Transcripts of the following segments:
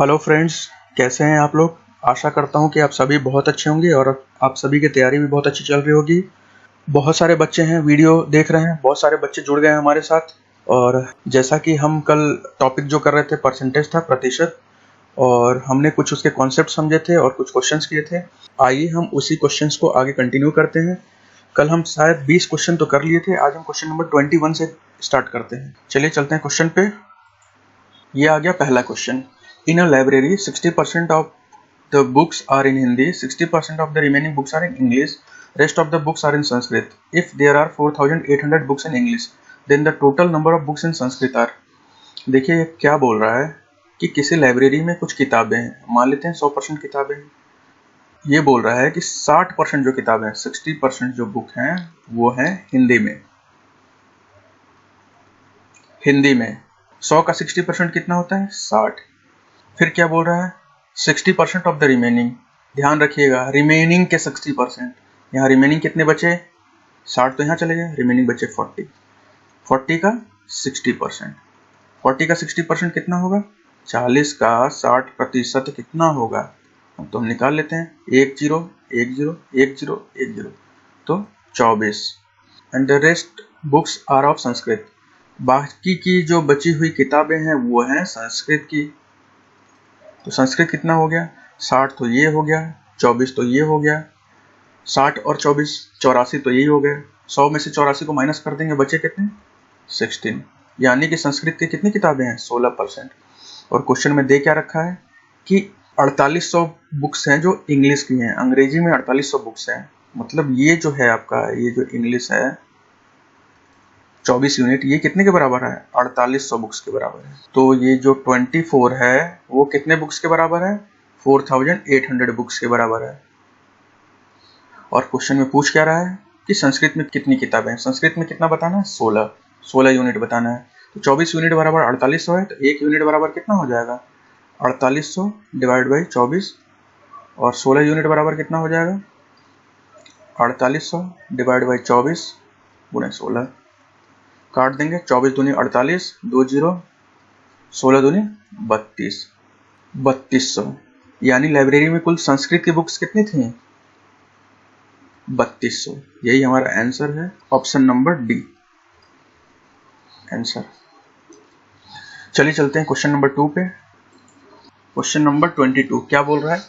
Hello friends, कैसे हैं आप लोग। आशा करता हूं कि आप सभी बहुत अच्छे होंगे और आप सभी की तैयारी भी बहुत अच्छी चल रही होगी। बहुत सारे बच्चे हैं वीडियो देख रहे हैं, बहुत सारे बच्चे जुड़ गए हैं हमारे साथ। और जैसा कि हम कल टॉपिक जो कर रहे थे परसेंटेज था, प्रतिशत, और हमने कुछ उसके कॉन्सेप्ट समझे थे और कुछ क्वेश्चंस किए थे। आइए हम उसी क्वेश्चंस को आगे कंटिन्यू करते हैं। कल हम शायद 20 क्वेश्चन तो कर लिए थे, आज हम क्वेश्चन नंबर 21 से स्टार्ट करते हैं। चलिए चलते हैं क्वेश्चन पे। ये आ गया पहला question. In a library 60% of the books are in Hindi, 60% of the remaining books are in English, rest of the books are in Sanskrit. If there are 4800 books in English, then the total number of books in Sanskrit are. देखिए ये क्या बोल रहा है कि किसी library में कुछ किताबें हैं, मान लेते हैं 100% किताबें हैं। ये बोल रहा है कि 60% जो किताबें हैं, 60% जो बुक हैं वो हैं हिंदी में। हिंदी में 100 का 60% कितना होता है? 60। फिर क्या बोल रहा है? 60% ऑफ द रिमेनिंग। ध्यान रखिएगा, रिमेनिंग के 60%। यहाँ रिमेनिंग कितने बचे? 60 तो यहाँ चले गए, रिमेनिंग बचे 40। 40 का 60%। 40 का 60% कितना होगा? 40 का 60% कितना होगा? अब तो हम निकाल लेते हैं। 1 0 1 0 1 0 1 0 तो 24। And the rest books are of Sanskrit. बाकी की जो बची हुई किताबें हैं वो हैं संस्कृत की। तो संस्कृत कितना हो गया? 60 तो ये हो गया, 24 तो ये हो गया, 60 और 24 84 तो यही हो गया। 100 में से 84 को माइनस कर देंगे, बचे कितने? 16। यानी कि संस्कृत की कितनी किताबें हैं? 16%। और क्वेश्चन में दे क्या रखा है कि 4800 बुक्स हैं जो इंग्लिश की हैं, अंग्रेजी में 4800 बुक्स हैं। मतलब ये जो है आपका, ये जो इंग्लिश है 24 यूनिट, ये कितने के बराबर है? 4800 बुक्स के बराबर है। तो ये जो 24 है वो कितने बुक्स के बराबर है? 4800 बुक्स के बराबर है। और क्वेश्चन में पूछ क्या रहा है कि संस्कृत में कितनी किताबें हैं। संस्कृत में कितना बताना है? 16 यूनिट बताना है। तो 24 यूनिट बराबर 4800 है, तो 1 यूनिट बराबर कितना हो जाएगा? 4800 डिवाइड बाई 24। और 16 यूनिट बराबर कितना हो जाएगा? 4800 डिवाइड बाई 24 गुणे 16। काट देंगे, 24 दूनी 48, 2 0, 16 दूनी 32, 3200। यानी लाइब्रेरी में कुल संस्कृत की बुक्स कितनी थी? 3200। यही हमारा आंसर है, ऑप्शन नंबर डी आंसर। चलिए चलते हैं क्वेश्चन नंबर 2 पे। क्वेश्चन नंबर 22 क्या बोल रहा है?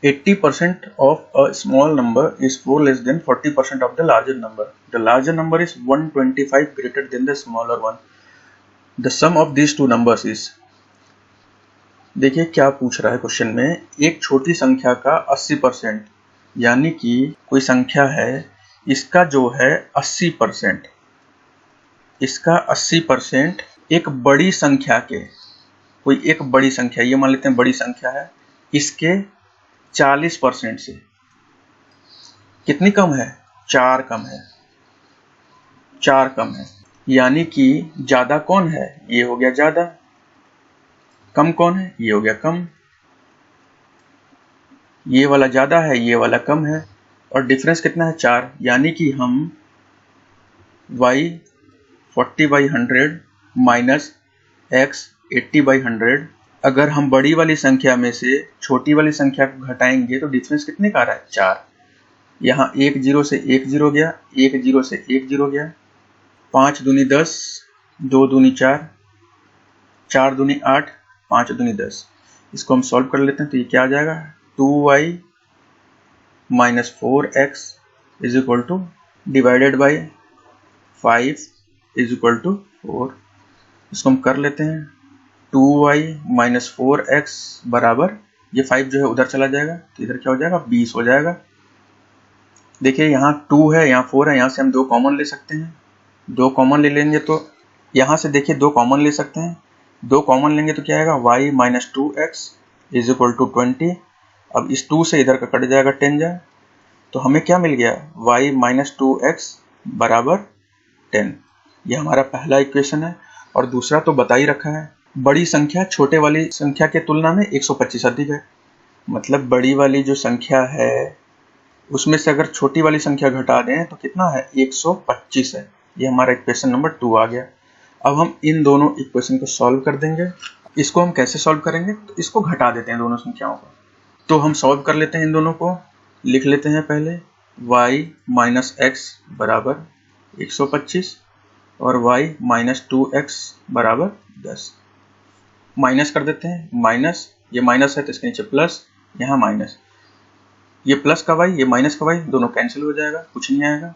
80% of a small number is 4 less than 40% of the larger number. The larger number is 125 greater than the smaller one. The sum of these two numbers is। देखिए क्या पूछ रहा है क्वेश्चन में। एक छोटी संख्या का 80%, यानी कि कोई संख्या है, इसका जो है 80%, इसका 80% एक बड़ी संख्या के, कोई एक बड़ी संख्या, ये मान लेते हैं बड़ी संख्या है, इसके 40% से कितनी कम है? 4 कम है, 4 कम है। यानी कि ज्यादा कौन है? ये हो गया ज्यादा। कम कौन है? ये हो गया कम। ये वाला ज्यादा है, ये वाला कम है, और डिफरेंस कितना है? 4। यानी कि हम y 40/100 माइनस x 80/100, अगर हम बड़ी वाली संख्या में से छोटी वाली संख्या को घटाएंगे तो डिफरेंस कितने का आ रहा है? 4। यहाँ 1 0 से 1 0 गया, 1 0 से 1 0 गया, 5 दूनी 10, 2 दूनी 4, 4 दूनी 8, 5 दूनी 10। इसको हम सॉल्व कर लेते हैं तो ये क्या आ जाएगा? 2y minus 4x is equal to divided by 5 is equal to 4। इसको हम कर लेते हैं। 2y माइनस 4x बराबर, ये 5 जो है उधर चला जाएगा तो इधर क्या हो जाएगा? 20 हो जाएगा। देखिए यहाँ 2 है, यहाँ 4 है, यहाँ से हम 2 कॉमन ले सकते हैं। 2 कॉमन ले लेंगे तो यहाँ से देखिए 2 कॉमन ले सकते हैं। 2 कॉमन लेंगे तो क्या आएगा? y minus 2x is equal to 20। अब इस 2 से इधर का कट जाएगा, 10 जाए, तो हमें क्या मिल गया? y माइनस 2x बराबर 10। ये हमारा पहला इक्वेशन है। और दूसरा तो बता ही रखा है, बड़ी संख्या छोटे वाली संख्या के तुलना में 125 अधिक है। मतलब बड़ी वाली जो संख्या है उसमें से अगर छोटी वाली संख्या घटा दें तो कितना है? 125 है। ये हमारा इक्वेशन नंबर 2 आ गया। अब हम इन दोनों इक्वेशन को सॉल्व कर देंगे। इसको हम कैसे सॉल्व करेंगे, तो इसको घटा देते हैं दोनों संख्याओं को। तो हम सॉल्व कर लेते हैं इन दोनों को, लिख लेते हैं पहले y माइनस एक्स बराबर 125 और y माइनस 2x बराबर 10। माइनस कर देते हैं, माइनस, ये माइनस है तो इसके नीचे प्लस, यहाँ माइनस, ये प्लस का y, ये माइनस का y, दोनों कैंसिल हो जाएगा, कुछ नहीं आएगा।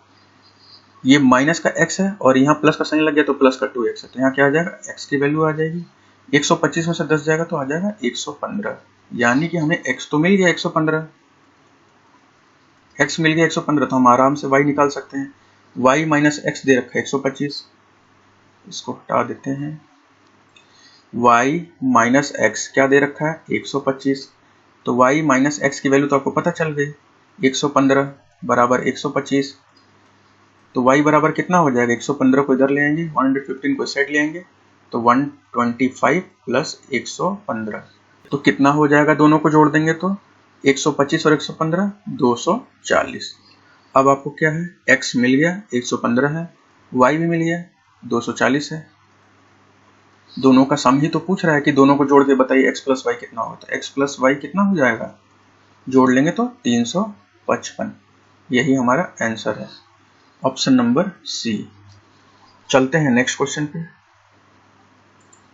ये माइनस का x है और यहाँ प्लस का साइन लग गया तो प्लस का 2x है, तो यहाँ क्या आ जाएगा, x की वैल्यू आ जाएगी 125 में से 10 जाएगा तो आ जाएगा 115, यानी कि हमें x तो मिल गया 115, x मिल गया 115, तो हम आराम से y निकाल सकते हैं। y माइनस एक्स दे रखा है 125, इसको हटा देते हैं। y माइनस एक्स क्या दे रखा है 125, तो y माइनस एक्स की वैल्यू तो आपको पता चल गई 115 बराबर 125, तो y बराबर कितना हो जाएगा, 115 को इधर ले आएंगे, 115 को साइड ले आएंगे तो 125 प्लस 115, तो कितना हो जाएगा, दोनों को जोड़ देंगे तो 125 और 115 240। अब आपको क्या है, x मिल गया 115 है, y भी मिल गया 240 है। दोनों का सम ही तो पूछ रहा है कि दोनों को जोड़ के बताइए x प्लस वाई कितना होता है। x प्लस वाई कितना हो जाएगा, जोड़ लेंगे तो 355, यही हमारा आंसर है, ऑप्शन नंबर सी। चलते हैं नेक्स्ट क्वेश्चन पे।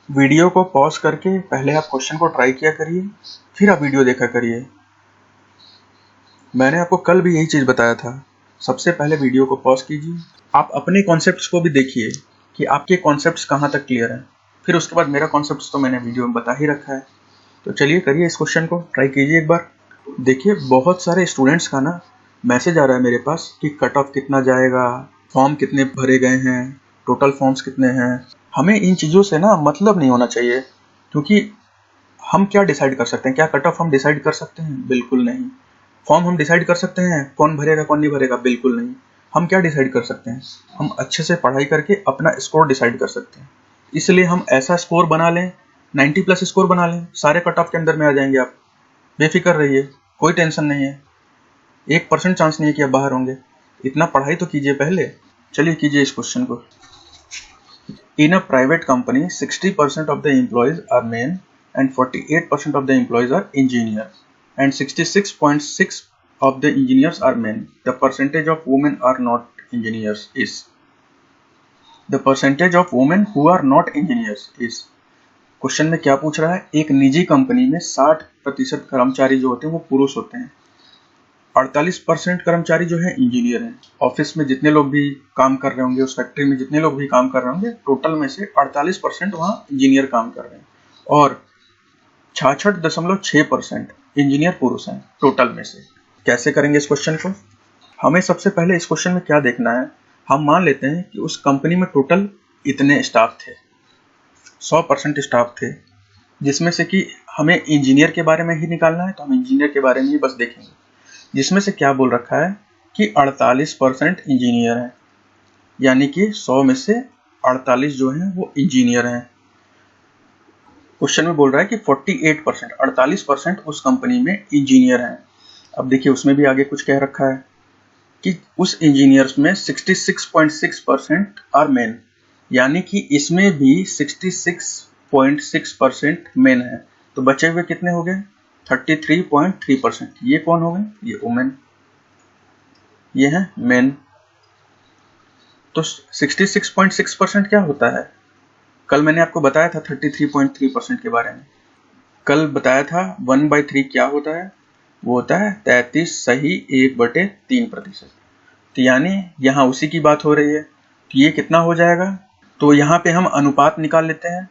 वीडियो को पॉज करके पहले आप क्वेश्चन को ट्राई किया करिए, फिर आप वीडियो देखा करिए। मैंने आपको कल भी यही चीज़ बताया था, सबसे पहले वीडियो को पॉज कीजिए, आप अपने कॉन्सेप्ट्स को भी देखिए कि आपके कॉन्सेप्ट्स कहाँ तक क्लियर हैं, फिर उसके बाद मेरा कॉन्सेप्ट्स तो मैंने वीडियो में बता ही रखा है। तो चलिए करिए, इस क्वेश्चन को ट्राई कीजिए एक बार। देखिए बहुत सारे स्टूडेंट्स का ना मैसेज आ रहा है मेरे पास कि कट ऑफ कितना जाएगा, फॉर्म कितने भरे गए हैं, टोटल फॉर्म्स कितने हैं। हमें इन चीज़ों से ना मतलब नहीं होना चाहिए, क्योंकि हम क्या डिसाइड कर सकते हैं, क्या कट ऑफ हम डिसाइड कर सकते हैं, बिल्कुल नहीं। फॉर्म हम डिसाइड कर सकते हैं कौन भरेगा कौन नहीं भरेगा, बिल्कुल नहीं। हम क्या डिसाइड कर सकते हैं, हम अच्छे से पढ़ाई करके अपना स्कोर डिसाइड कर सकते हैं। इसलिए हम ऐसा स्कोर बना लें, 90 प्लस स्कोर बना लें, सारे कट ऑफ के अंदर में आ जाएंगे आप, बेफिक्र रहिए, कोई टेंशन नहीं है, 1% चांस नहीं है कि आप बाहर होंगे। इतना पढ़ाई तो कीजिए पहले। चलिए कीजिए इस क्वेश्चन को। In a private company 60% of the employees are men and 48% of the employees are engineer and 66.6 of the engineers are men. The percentage of women are not engineers is. The percentage of women who are not engineers is. Question में क्या पूछ रहा है, एक निजी company में 60% कर्मचारी जो होते हैं वो पुरुष होते हैं, 48% कर्मचारी जो है इंजीनियर हैं। ऑफिस में जितने लोग भी काम कर रहे होंगे, उस फैक्ट्री में जितने लोग भी काम कर रहे होंगे, टोटल में से 48% वहाँ इंजीनियर काम कर रहे हैं और 66.6% इंजीनियर पुरुष हैं टोटल में से। कैसे करेंगे इस क्वेश्चन को, हमें सबसे पहले इस क्वेश्चन में क्या देखना है, हम मान लेते हैं कि उस कंपनी में टोटल इतने स्टाफ थे, 100% स्टाफ थे, जिसमें से कि हमें इंजीनियर के बारे में ही निकालना है, तो हम इंजीनियर के बारे में ही बस देखेंगे। जिसमें से क्या बोल रखा है कि 48% इंजीनियर हैं, यानी कि 100 में से 48 जो हैं वो इंजीनियर हैं। क्वेश्चन में बोल रहा है कि 48%, 48% उस कंपनी में इंजीनियर हैं। अब देखिए उसमें भी आगे कुछ कह रखा है कि उस इंजीनियर्स में 66.6% आर मेन, यानी कि इसमें भी 66.6% मेन है, तो बचे हुए कितने हो गए 33.3%। ये कौन हो गए, ये वुमेन, ये है मेन। तो 66.6% क्या होता है, कल मैंने आपको बताया था 33.3% के बारे में। कल बताया था 1/3 क्या होता है, वो होता है 33 सही 1/3%। तो यानी यहाँ उसी की बात हो रही है, तो ये कितना हो जाएगा, तो यहाँ पे हम अनुपात निकाल लेते हैं,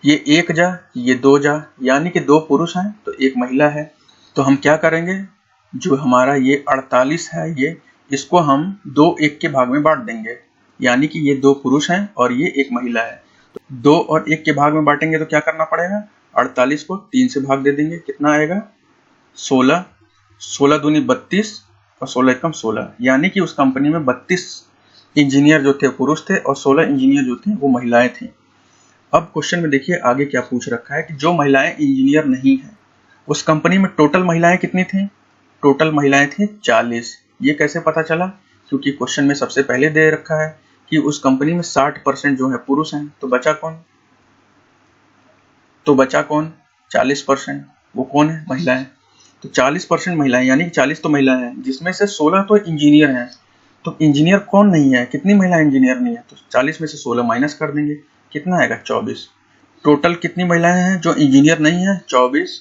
ये 1 जा ये 2 जा, यानी कि 2 पुरुष हैं तो 1 महिला है। तो हम क्या करेंगे, जो हमारा ये 48 है ये, इसको हम 2 1 के भाग में बांट देंगे, यानी कि ये 2 पुरुष हैं और ये 1 महिला है। तो 2 और 1 के भाग में बांटेंगे तो क्या करना पड़ेगा, 48 को 3 से भाग दे देंगे, कितना आएगा 16, 16 दूनी 32 और 16 एकम 16, यानी कि उस कंपनी में 32 इंजीनियर जो थे पुरुष थे और 16 इंजीनियर जो थे वो महिलाएं थी। अब क्वेश्चन में देखिए आगे क्या पूछ रखा है कि जो महिलाएं इंजीनियर नहीं हैं, उस कंपनी में टोटल महिलाएं कितनी थी, टोटल महिलाएं थी 40। ये कैसे पता चला, क्योंकि क्वेश्चन में सबसे पहले दे रखा है कि उस कंपनी में 60% जो है पुरुष हैं, तो बचा कौन, तो बचा कौन? 40%। वो कौन है? महिलाएं। तो 40% महिलाएं, यानी कि 40 तो महिलाएं हैं, जिसमें से 16 तो इंजीनियर हैं। तो इंजीनियर कौन नहीं है? कितनी महिलाएं इंजीनियर नहीं है? तो 40 में से 16 माइनस कर देंगे, कितना आएगा? 24। टोटल कितनी महिलाएं हैं जो इंजीनियर नहीं है? 24।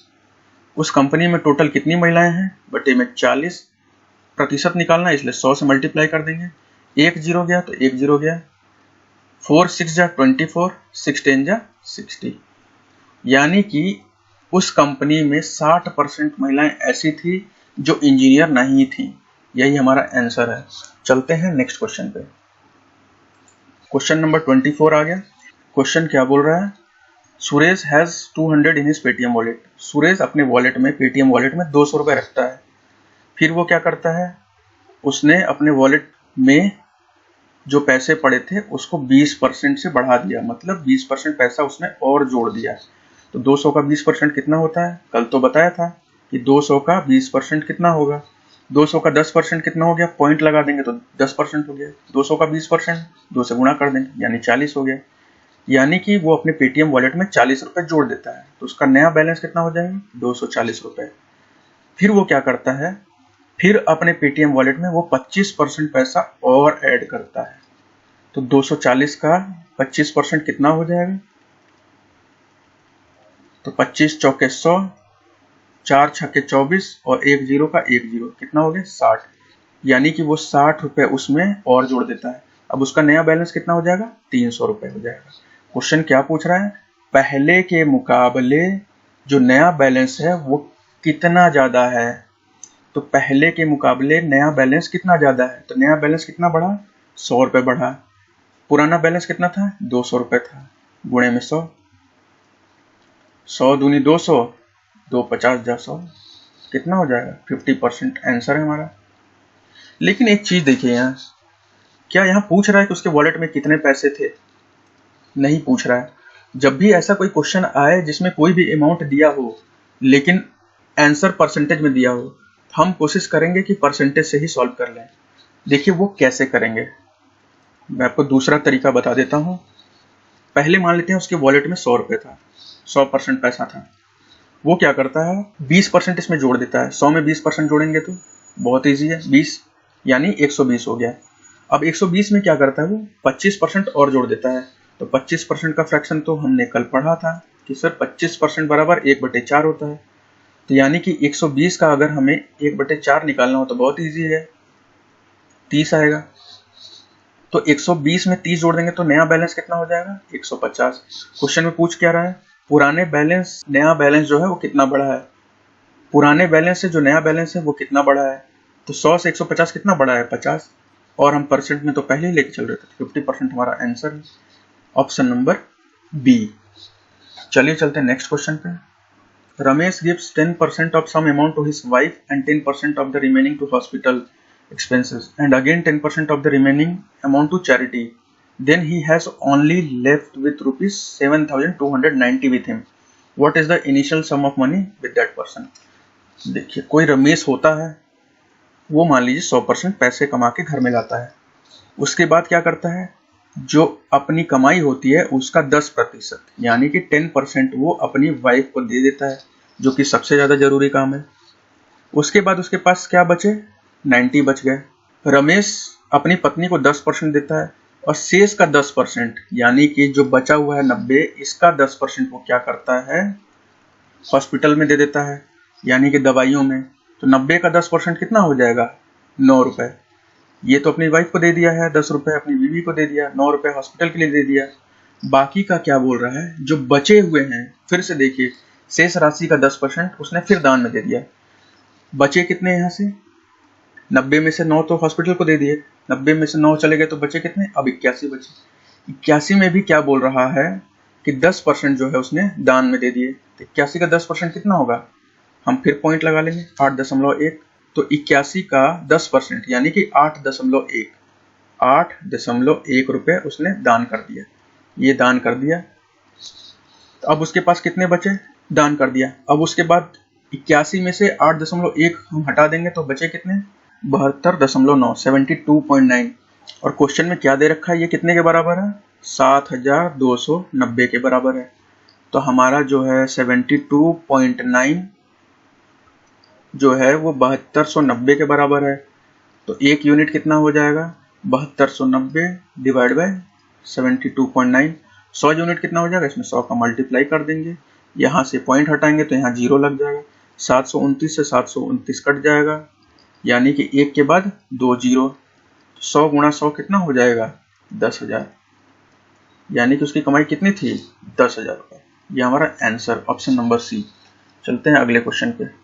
उस कंपनी में टोटल कितनी महिलाएं हैं? बटे में 40। प्रतिशत निकालना है, इसलिए 100 से मल्टीप्लाई कर देंगे। 1 जीरो गया तो 1 जीरो गया। 4 6 जा 24, 6 10 जा 60। यानी कि उस कंपनी में 60% महिलाएं ऐसी थी जो इंजीनियर नहीं थी। यही हमारा आंसर है। चलते हैं नेक्स्ट क्वेश्चन पे। क्वेश्चन नंबर 24 आ गया। क्वेश्चन क्या बोल रहा है? Suresh has 200 in his Paytm wallet. Suresh अपने वॉलेट में, पेटीएम वॉलेट में 200 रुपए रखता है। फिर वो क्या करता है? उसने अपने वॉलेट में जो पैसे पड़े थे उसको 20% से बढ़ा दिया, मतलब 20% पैसा उसने और जोड़ दिया। तो 200 का 20% कितना होता है? कल तो बताया था कि 200 का 20% कितना होगा। 200 का 10% कितना हो गया? पॉइंट लगा देंगे तो 10% हो गया। 200 का 20% 2 से गुणा कर देंगे, यानी 40 हो गया। यानी कि वो अपने पेटीएम वॉलेट में 40 रुपए जोड़ देता है। तो उसका नया बैलेंस कितना हो जाएगा? 240 रुपए। फिर वो क्या करता है? फिर अपने पेटीएम वॉलेट में वो 25% पैसा और ऐड करता है। तो 240 का 25% कितना हो जाएगा? तो 25 चौके 100, 4 छक्के 24 और 1 जीरो का 1 जीरो, कितना हो गया? 60। यानी कि वो 60 रुपए उसमें और जोड़ देता है। अब उसका नया बैलेंस कितना हो जाएगा? 300 रुपए हो जाएगा। क्वेश्चन क्या पूछ रहा है? पहले के मुकाबले जो नया बैलेंस है वो कितना ज्यादा है। तो पहले के मुकाबले नया बैलेंस कितना ज्यादा है? तो नया बैलेंस कितना बढ़ा? 100 रुपए बढ़ा। पुराना बैलेंस कितना था? 200 रुपए था। गुणे में 100, 100 दूनी 200, 2 50 जा 100, कितना हो जाएगा? 50% आंसर है हमारा। लेकिन एक चीज देखिए यहाँ, क्या यहाँ पूछ रहा है कि उसके वॉलेट में कितने पैसे थे? नहीं पूछ रहा है। जब भी ऐसा कोई क्वेश्चन आए जिसमें कोई भी अमाउंट दिया हो लेकिन आंसर परसेंटेज में दिया हो, हम कोशिश करेंगे कि परसेंटेज से ही सॉल्व कर लें। देखिए वो कैसे करेंगे, मैं आपको दूसरा तरीका बता देता हूं। पहले मान लेते हैं उसके वॉलेट में 100 रुपए था, 100% पैसा था। वो क्या करता है? 20% इसमें जोड़ देता है। 100 में 20% जोड़ेंगे तो बहुत ईजी है, 20 यानी 120 हो गया। अब 120 में क्या करता है? वो 25% और जोड़ देता है। तो 25% का फ्रैक्शन तो हमने कल पढ़ा था कि सर 25% बराबर 1/4 होता है। तो यानी कि 120 का अगर हमें 1/4 निकालना हो तो बहुत ईजी है, 30 आएगा। तो 120 में 30 जोड़ देंगे तो नया बैलेंस कितना हो जाएगा? 150। क्वेश्चन में पूछ क्या रहा है? पुराने बैलेंस, नया बैलेंस जो है वो कितना बड़ा है। पुराने बैलेंस से जो नया बैलेंस है वो कितना बड़ा है। तो 100 से 150 कितना बड़ा है? 50। और हम परसेंट में तो पहले ही लेके चल रहे थे, 50% हमारा आंसर है, ऑप्शन नंबर बी। चलिए चलते हैं नेक्स्ट क्वेश्चन पे। Ramesh gives 10% of some amount to his wife and 10% of the remaining to hospital expenses and again 10% of the remaining amount to charity. Then he has only left with rupees 7,290 with him. What is the initial sum of money with that person? देखिए कोई रमेश होता है, वो मान लीजिए 100% पैसे कमा के घर में लाता है। उसके बाद क्या करता है? जो अपनी कमाई होती है उसका 10% यानी कि 10% वो अपनी वाइफ को दे देता है, जो कि सबसे ज्यादा जरूरी काम है। उसके बाद उसके पास क्या बचे? 90 बच गए। रमेश अपनी पत्नी को 10% देता है और शेष का 10% यानी कि जो बचा हुआ है 90, इसका 10% वो क्या करता है? हॉस्पिटल में दे देता है, यानी कि दवाइयों में। तो 90 का 10% कितना हो जाएगा? 9 रुपए। ये तो अपनी वाइफ को दे दिया है, 10 रुपए अपनी बीवी को दे दिया, 9 रुपए हॉस्पिटल के लिए दे दिया। बाकी का क्या बोल रहा है? जो बचे हुए हैं, फिर से देखिए, शेष राशि का 10% उसने फिर दान में दे दिया। बचे कितने यहाँ से? 90 में से 9 तो हॉस्पिटल को दे दिए, 90 में से 9 चले गए तो बचे कितने? अब 81 बचे। 81 में भी क्या बोल रहा है कि 10% जो है उसने दान में दे दिए। तो 81 का 10% कितना होगा? हम फिर पॉइंट लगा लेंगे, 8.1। तो 81 का 10% यानी कि 8.1, 8.1 रुपए उसने दान कर दिया। ये दान कर दिया। तो अब उसके पास कितने बचे? दान कर दिया। अब उसके बाद 81 में से 8.1 हम हटा देंगे तो बचे कितने? 72.9, 72.9। और क्वेश्चन में क्या दे रखा है? ये कितने के बराबर है? 7,290 के बराबर है। तो हमारा जो है 72.9 जो है वो 7290 के बराबर है। तो एक यूनिट कितना हो जाएगा, 7290 डिवाइड बाय 72.9। 100 यूनिट कितना हो जाएगा, इसमें 100 का मल्टीप्लाई कर देंगे, यहाँ से पॉइंट हटाएंगे तो यहाँ 0 लग जाएगा। 729 से 729 कट जाएगा, यानी कि एक के बाद 2 जीरो। 100 गुणा 100 कितना हो जाएगा, 10,000, यानी कि उसकी कमाई कितनी थी, 10,000 रुपये। ये हमारा आंसर ऑप्शन नंबर सी। चलते हैं अगले क्वेश्चन पे।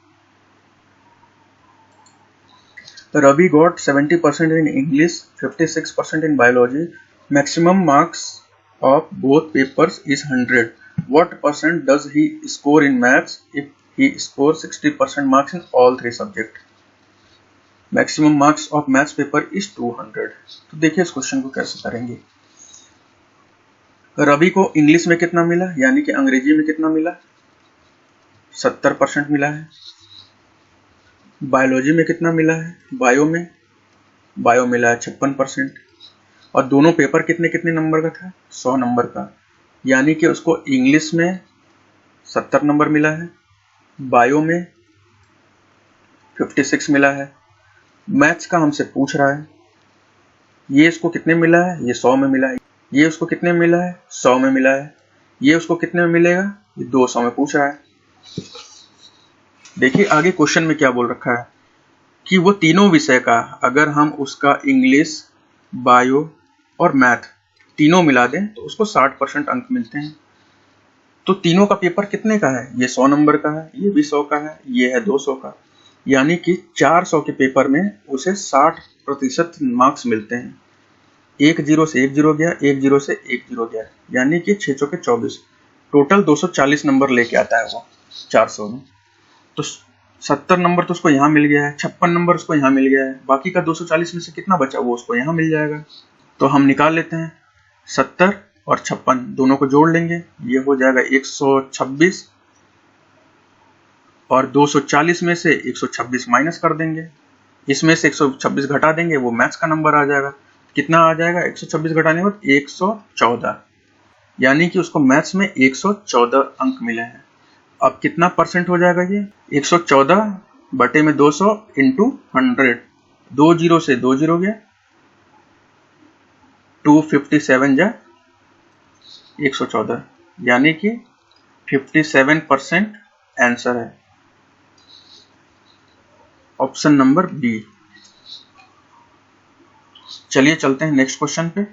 Ravi got 70% in English, 56% in biology. Maximum marks of both papers is 100. What percent does he score in maths if he scores 60% marks in all three subjects? Maximum marks of maths paper is 200. तो देखिए इस question को कैसे करेंगे। रवि को English में कितना मिला, यानी कि अंग्रेजी में कितना मिला, 70% मिला है। बायोलॉजी में कितना मिला है, बायो मिला है 56%। और दोनों पेपर कितने कितने नंबर का था, 100 नंबर का, यानी कि उसको इंग्लिश में 70 नंबर मिला है, बायो में 56 मिला है। मैथ्स का हमसे पूछ रहा है, ये इसको कितने मिला है, ये 100 में मिला है। ये उसको कितने मिला है, 100 में मिला है। ये उसको कितने में मिलेगा, ये 200 में पूछ रहा है। देखिए आगे क्वेश्चन में क्या बोल रखा है कि वो तीनों विषय का अगर हम उसका इंग्लिश, बायो और मैथ तीनों मिला दें तो उसको 60% अंक मिलते हैं। तो तीनों का पेपर कितने का है, ये 100 नंबर का है, ये भी 100 का है, ये है 200 का, यानी कि 400 के पेपर में उसे 60% मार्क्स मिलते हैं। 1 0 से 1 0 गया, 1 0 से 1 0 गया, यानी कि 6 चौके 24, टोटल 240 नंबर लेके आता है वो 400 में। तो 70 नंबर तो उसको यहाँ मिल गया है, 56 नंबर उसको यहाँ मिल गया है, बाकी का 240 में से कितना बचा वो उसको यहाँ मिल जाएगा। तो हम निकाल लेते हैं, 70 और 56 दोनों को जोड़ लेंगे, ये हो जाएगा 126, और 240 में से 126 माइनस कर देंगे, इसमें से 126 घटा देंगे, वो मैथ्स का नंबर आ जाएगा। कितना आ जाएगा, 126 घटाने के बाद 114, यानी कि उसको मैथ्स में 114 अंक मिले हैं। अब कितना परसेंट हो जाएगा ये, 114 बटे में 200 इंटू 100, 2 जीरो से 2 जीरो गया, 257 जा 114, यानी कि 57% आंसर है, ऑप्शन नंबर बी। चलिए चलते हैं नेक्स्ट क्वेश्चन पे।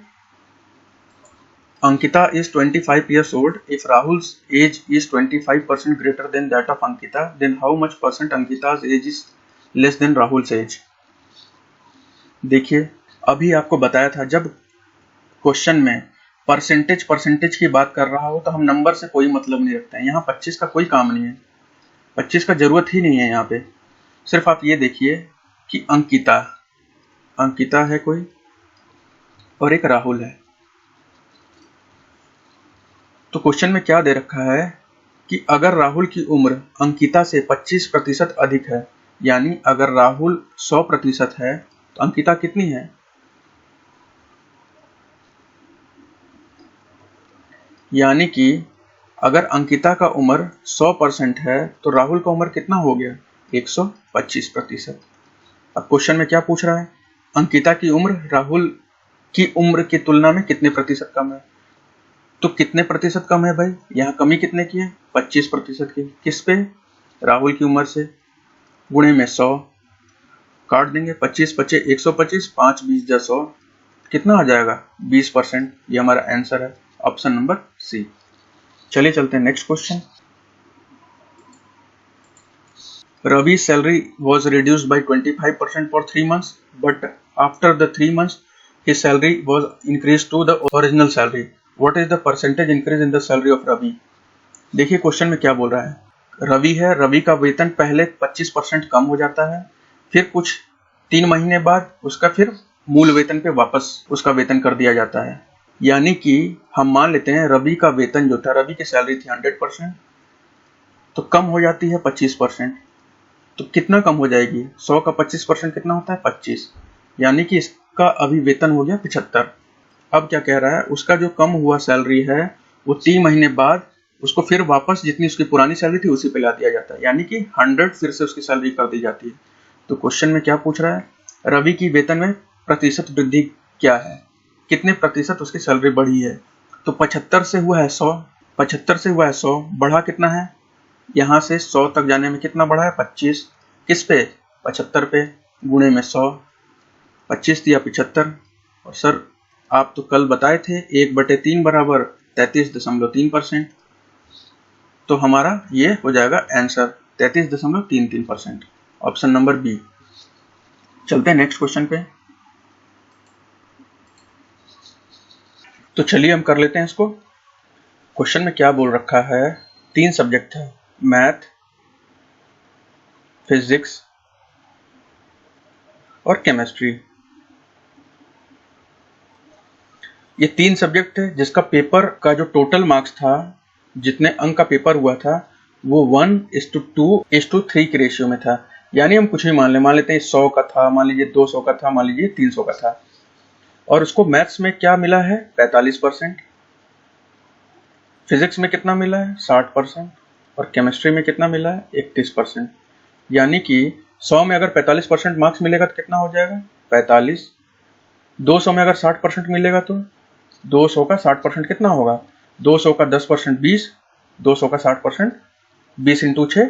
Ankita is 25 years old. If Rahul's age is 25% greater than that of Ankita, then how much percent Ankita's age is less than Rahul's age? देखिए अभी आपको बताया था, जब क्वेश्चन में परसेंटेज की बात कर रहा हो तो हम नंबर से कोई मतलब नहीं रखते हैं। यहाँ 25 का कोई काम नहीं है, 25 का जरूरत ही नहीं है। यहाँ पे सिर्फ आप ये देखिए कि अंकिता है कोई और एक राहुल है। तो क्वेश्चन में क्या दे रखा है कि अगर राहुल की उम्र अंकिता से 25% अधिक है, यानी अगर राहुल 100% है तो अंकिता कितनी है, यानी कि अगर अंकिता का उम्र 100% है तो राहुल का उम्र कितना हो गया, 125%। अब क्वेश्चन में क्या पूछ रहा है, अंकिता की उम्र राहुल की उम्र की तुलना में कितने प्रतिशत कम है। तो कितने प्रतिशत कम है भाई, यहाँ कमी कितने की है, 25% की। किस पे, राहुल की उम्र से, गुणे में 100, काट देंगे 25 25 125, 5 20 जा 100, कितना आ जाएगा 20%। ये हमारा आंसर है, ऑप्शन नंबर सी। चलिए चलते हैं next question. Ravi salary was reduced by 25% for 3 months, but after the 3 months his salary was increased to the original salary. What is the percentage increase in the salary of Ravi? देखिए question में क्या बोल रहा है, रवि है, रवि का वेतन पहले 25% कम हो जाता है, फिर कुछ 3 महीने बाद उसका फिर मूल वेतन पे वापस उसका वेतन कर दिया जाता है। यानी कि हम मान लेते हैं रवि का वेतन जो था, रवि की सैलरी थी 100%, तो कम हो जाती है 25%। तो कितना कम हो जाएगी, 100 का 25% कितना होता है, 25, यानी कि इसका अभी वेतन हो गया 75। अब क्या कह रहा है, उसका जो कम हुआ सैलरी है वो 3 महीने बाद उसको फिर वापस जितनी उसकी पुरानी सैलरी थी उसी पे ला दिया जाता है, यानी कि 100 फिर से उसकी सैलरी कर दी जाती है। तो क्वेश्चन में क्या पूछ रहा है, रवि की वेतन में प्रतिशत वृद्धि क्या है, कितने प्रतिशत उसकी सैलरी बढ़ी है। तो 75 से हुआ है 100, 75 से हुआ है 100, बढ़ा कितना है, यहाँ से 100 तक जाने में कितना बढ़ा है 25, किस पे 75 पे, गुणे में 100, 25 दिया 75। और सर आप तो कल बताए थे 1/3 बराबर 33.3%, तो हमारा ये हो जाएगा आंसर 33.33%, ऑप्शन नंबर बी। चलते हैं नेक्स्ट क्वेश्चन पे। तो चलिए हम कर लेते हैं इसको। क्वेश्चन में क्या बोल रखा है, 3 सब्जेक्ट है, मैथ, फिजिक्स और केमिस्ट्री। ये 3 सब्जेक्ट है जिसका पेपर का जो टोटल मार्क्स था, जितने अंक का पेपर हुआ था, वो 1:2:3 के रेशियो में था। यानी हम कुछ भी मान लेते हैं 100 का था, मान लीजिए 200 का था, मान लीजिए 300 का था। और उसको मैथ्स में क्या मिला है 45%, फिजिक्स में कितना मिला है 60%, और केमिस्ट्री में कितना मिला है 31%। यानी कि 100 में अगर 45% मार्क्स मिलेगा तो कितना हो जाएगा 45, 200 में अगर 60% मिलेगा तो 200 का 60% कितना होगा, 200 का 10% 20, 200 का 60% 20 इंटू 6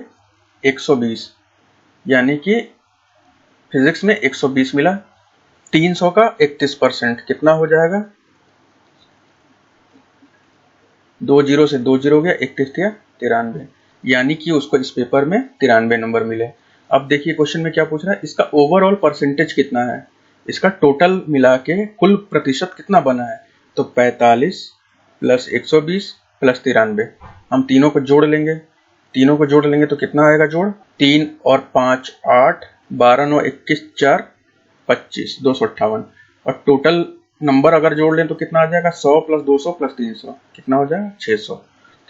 120। यानी कि फिजिक्स में 120 मिला, 300 का 31% कितना हो जाएगा, 2 जीरो से 2 जीरो हो गया, 31 या 93, यानी कि उसको इस पेपर में 93 नंबर मिले। अब देखिए क्वेश्चन में क्या पूछ रहा है, इसका ओवरऑल परसेंटेज कितना है, इसका टोटल मिला के कुल प्रतिशत कितना बना है। तो 45 प्लस 120 प्लस 93, हम तीनों को जोड़ लेंगे, तो कितना आएगा जोड़, 3 और 5 8, 12 9 21 4 25, 258। और टोटल नंबर अगर जोड़ लें तो कितना आ जाएगा, 100 प्लस 200 प्लस 300 कितना हो जाएगा 600।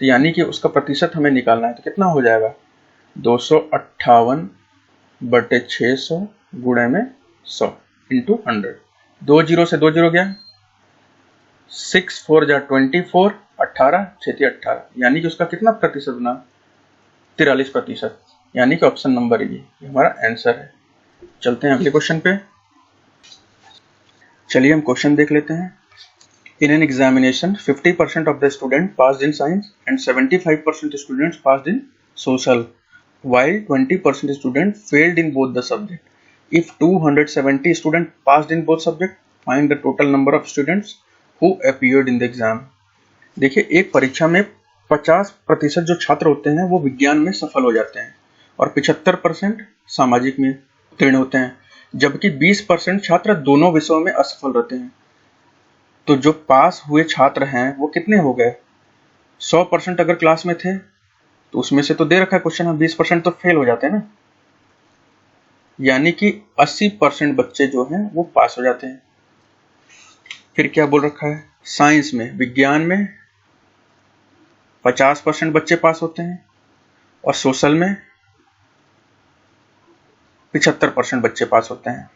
तो यानी कि उसका प्रतिशत हमें निकालना है, तो कितना हो जाएगा 258/600 गुणे में 100 इंटू 100। 2 जीरो से 2 जीरो गया, 6 4 जा 24, 18 6 18, यानी कि उसका कितना प्रतिशत बना 43%, यानी कि ऑप्शन नंबर ये हमारा आंसर है। चलते हैं अगले क्वेश्चन पे। चलिए हम क्वेश्चन देख लेते हैं। In an examination, 50% of the students passed in science and 75% students passed in social, while 20% students failed in both the subject. If 270 students passed in both subjects, find the total number of students who appeared in the exam. देखिए एक परीक्षा में 50% जो छात्र होते हैं वो विज्ञान में सफल हो जाते हैं और 75% सामाजिक में उत्तीर्ण होते हैं, जबकि 20% छात्र दोनों विषयों में असफल रहते हैं। तो जो पास हुए छात्र हैं वो कितने हो गए, 100% अगर क्लास में थे तो उसमें से तो दे रखा है क्वेश्चन में 20% तो फेल हो जाते हैं ना, यानी कि 80% बच्चे जो हैं वो पास हो जाते हैं। फिर क्या बोल रखा है, साइंस में विज्ञान में 50% बच्चे पास होते हैं और सोशल में 75% बच्चे पास होते हैं।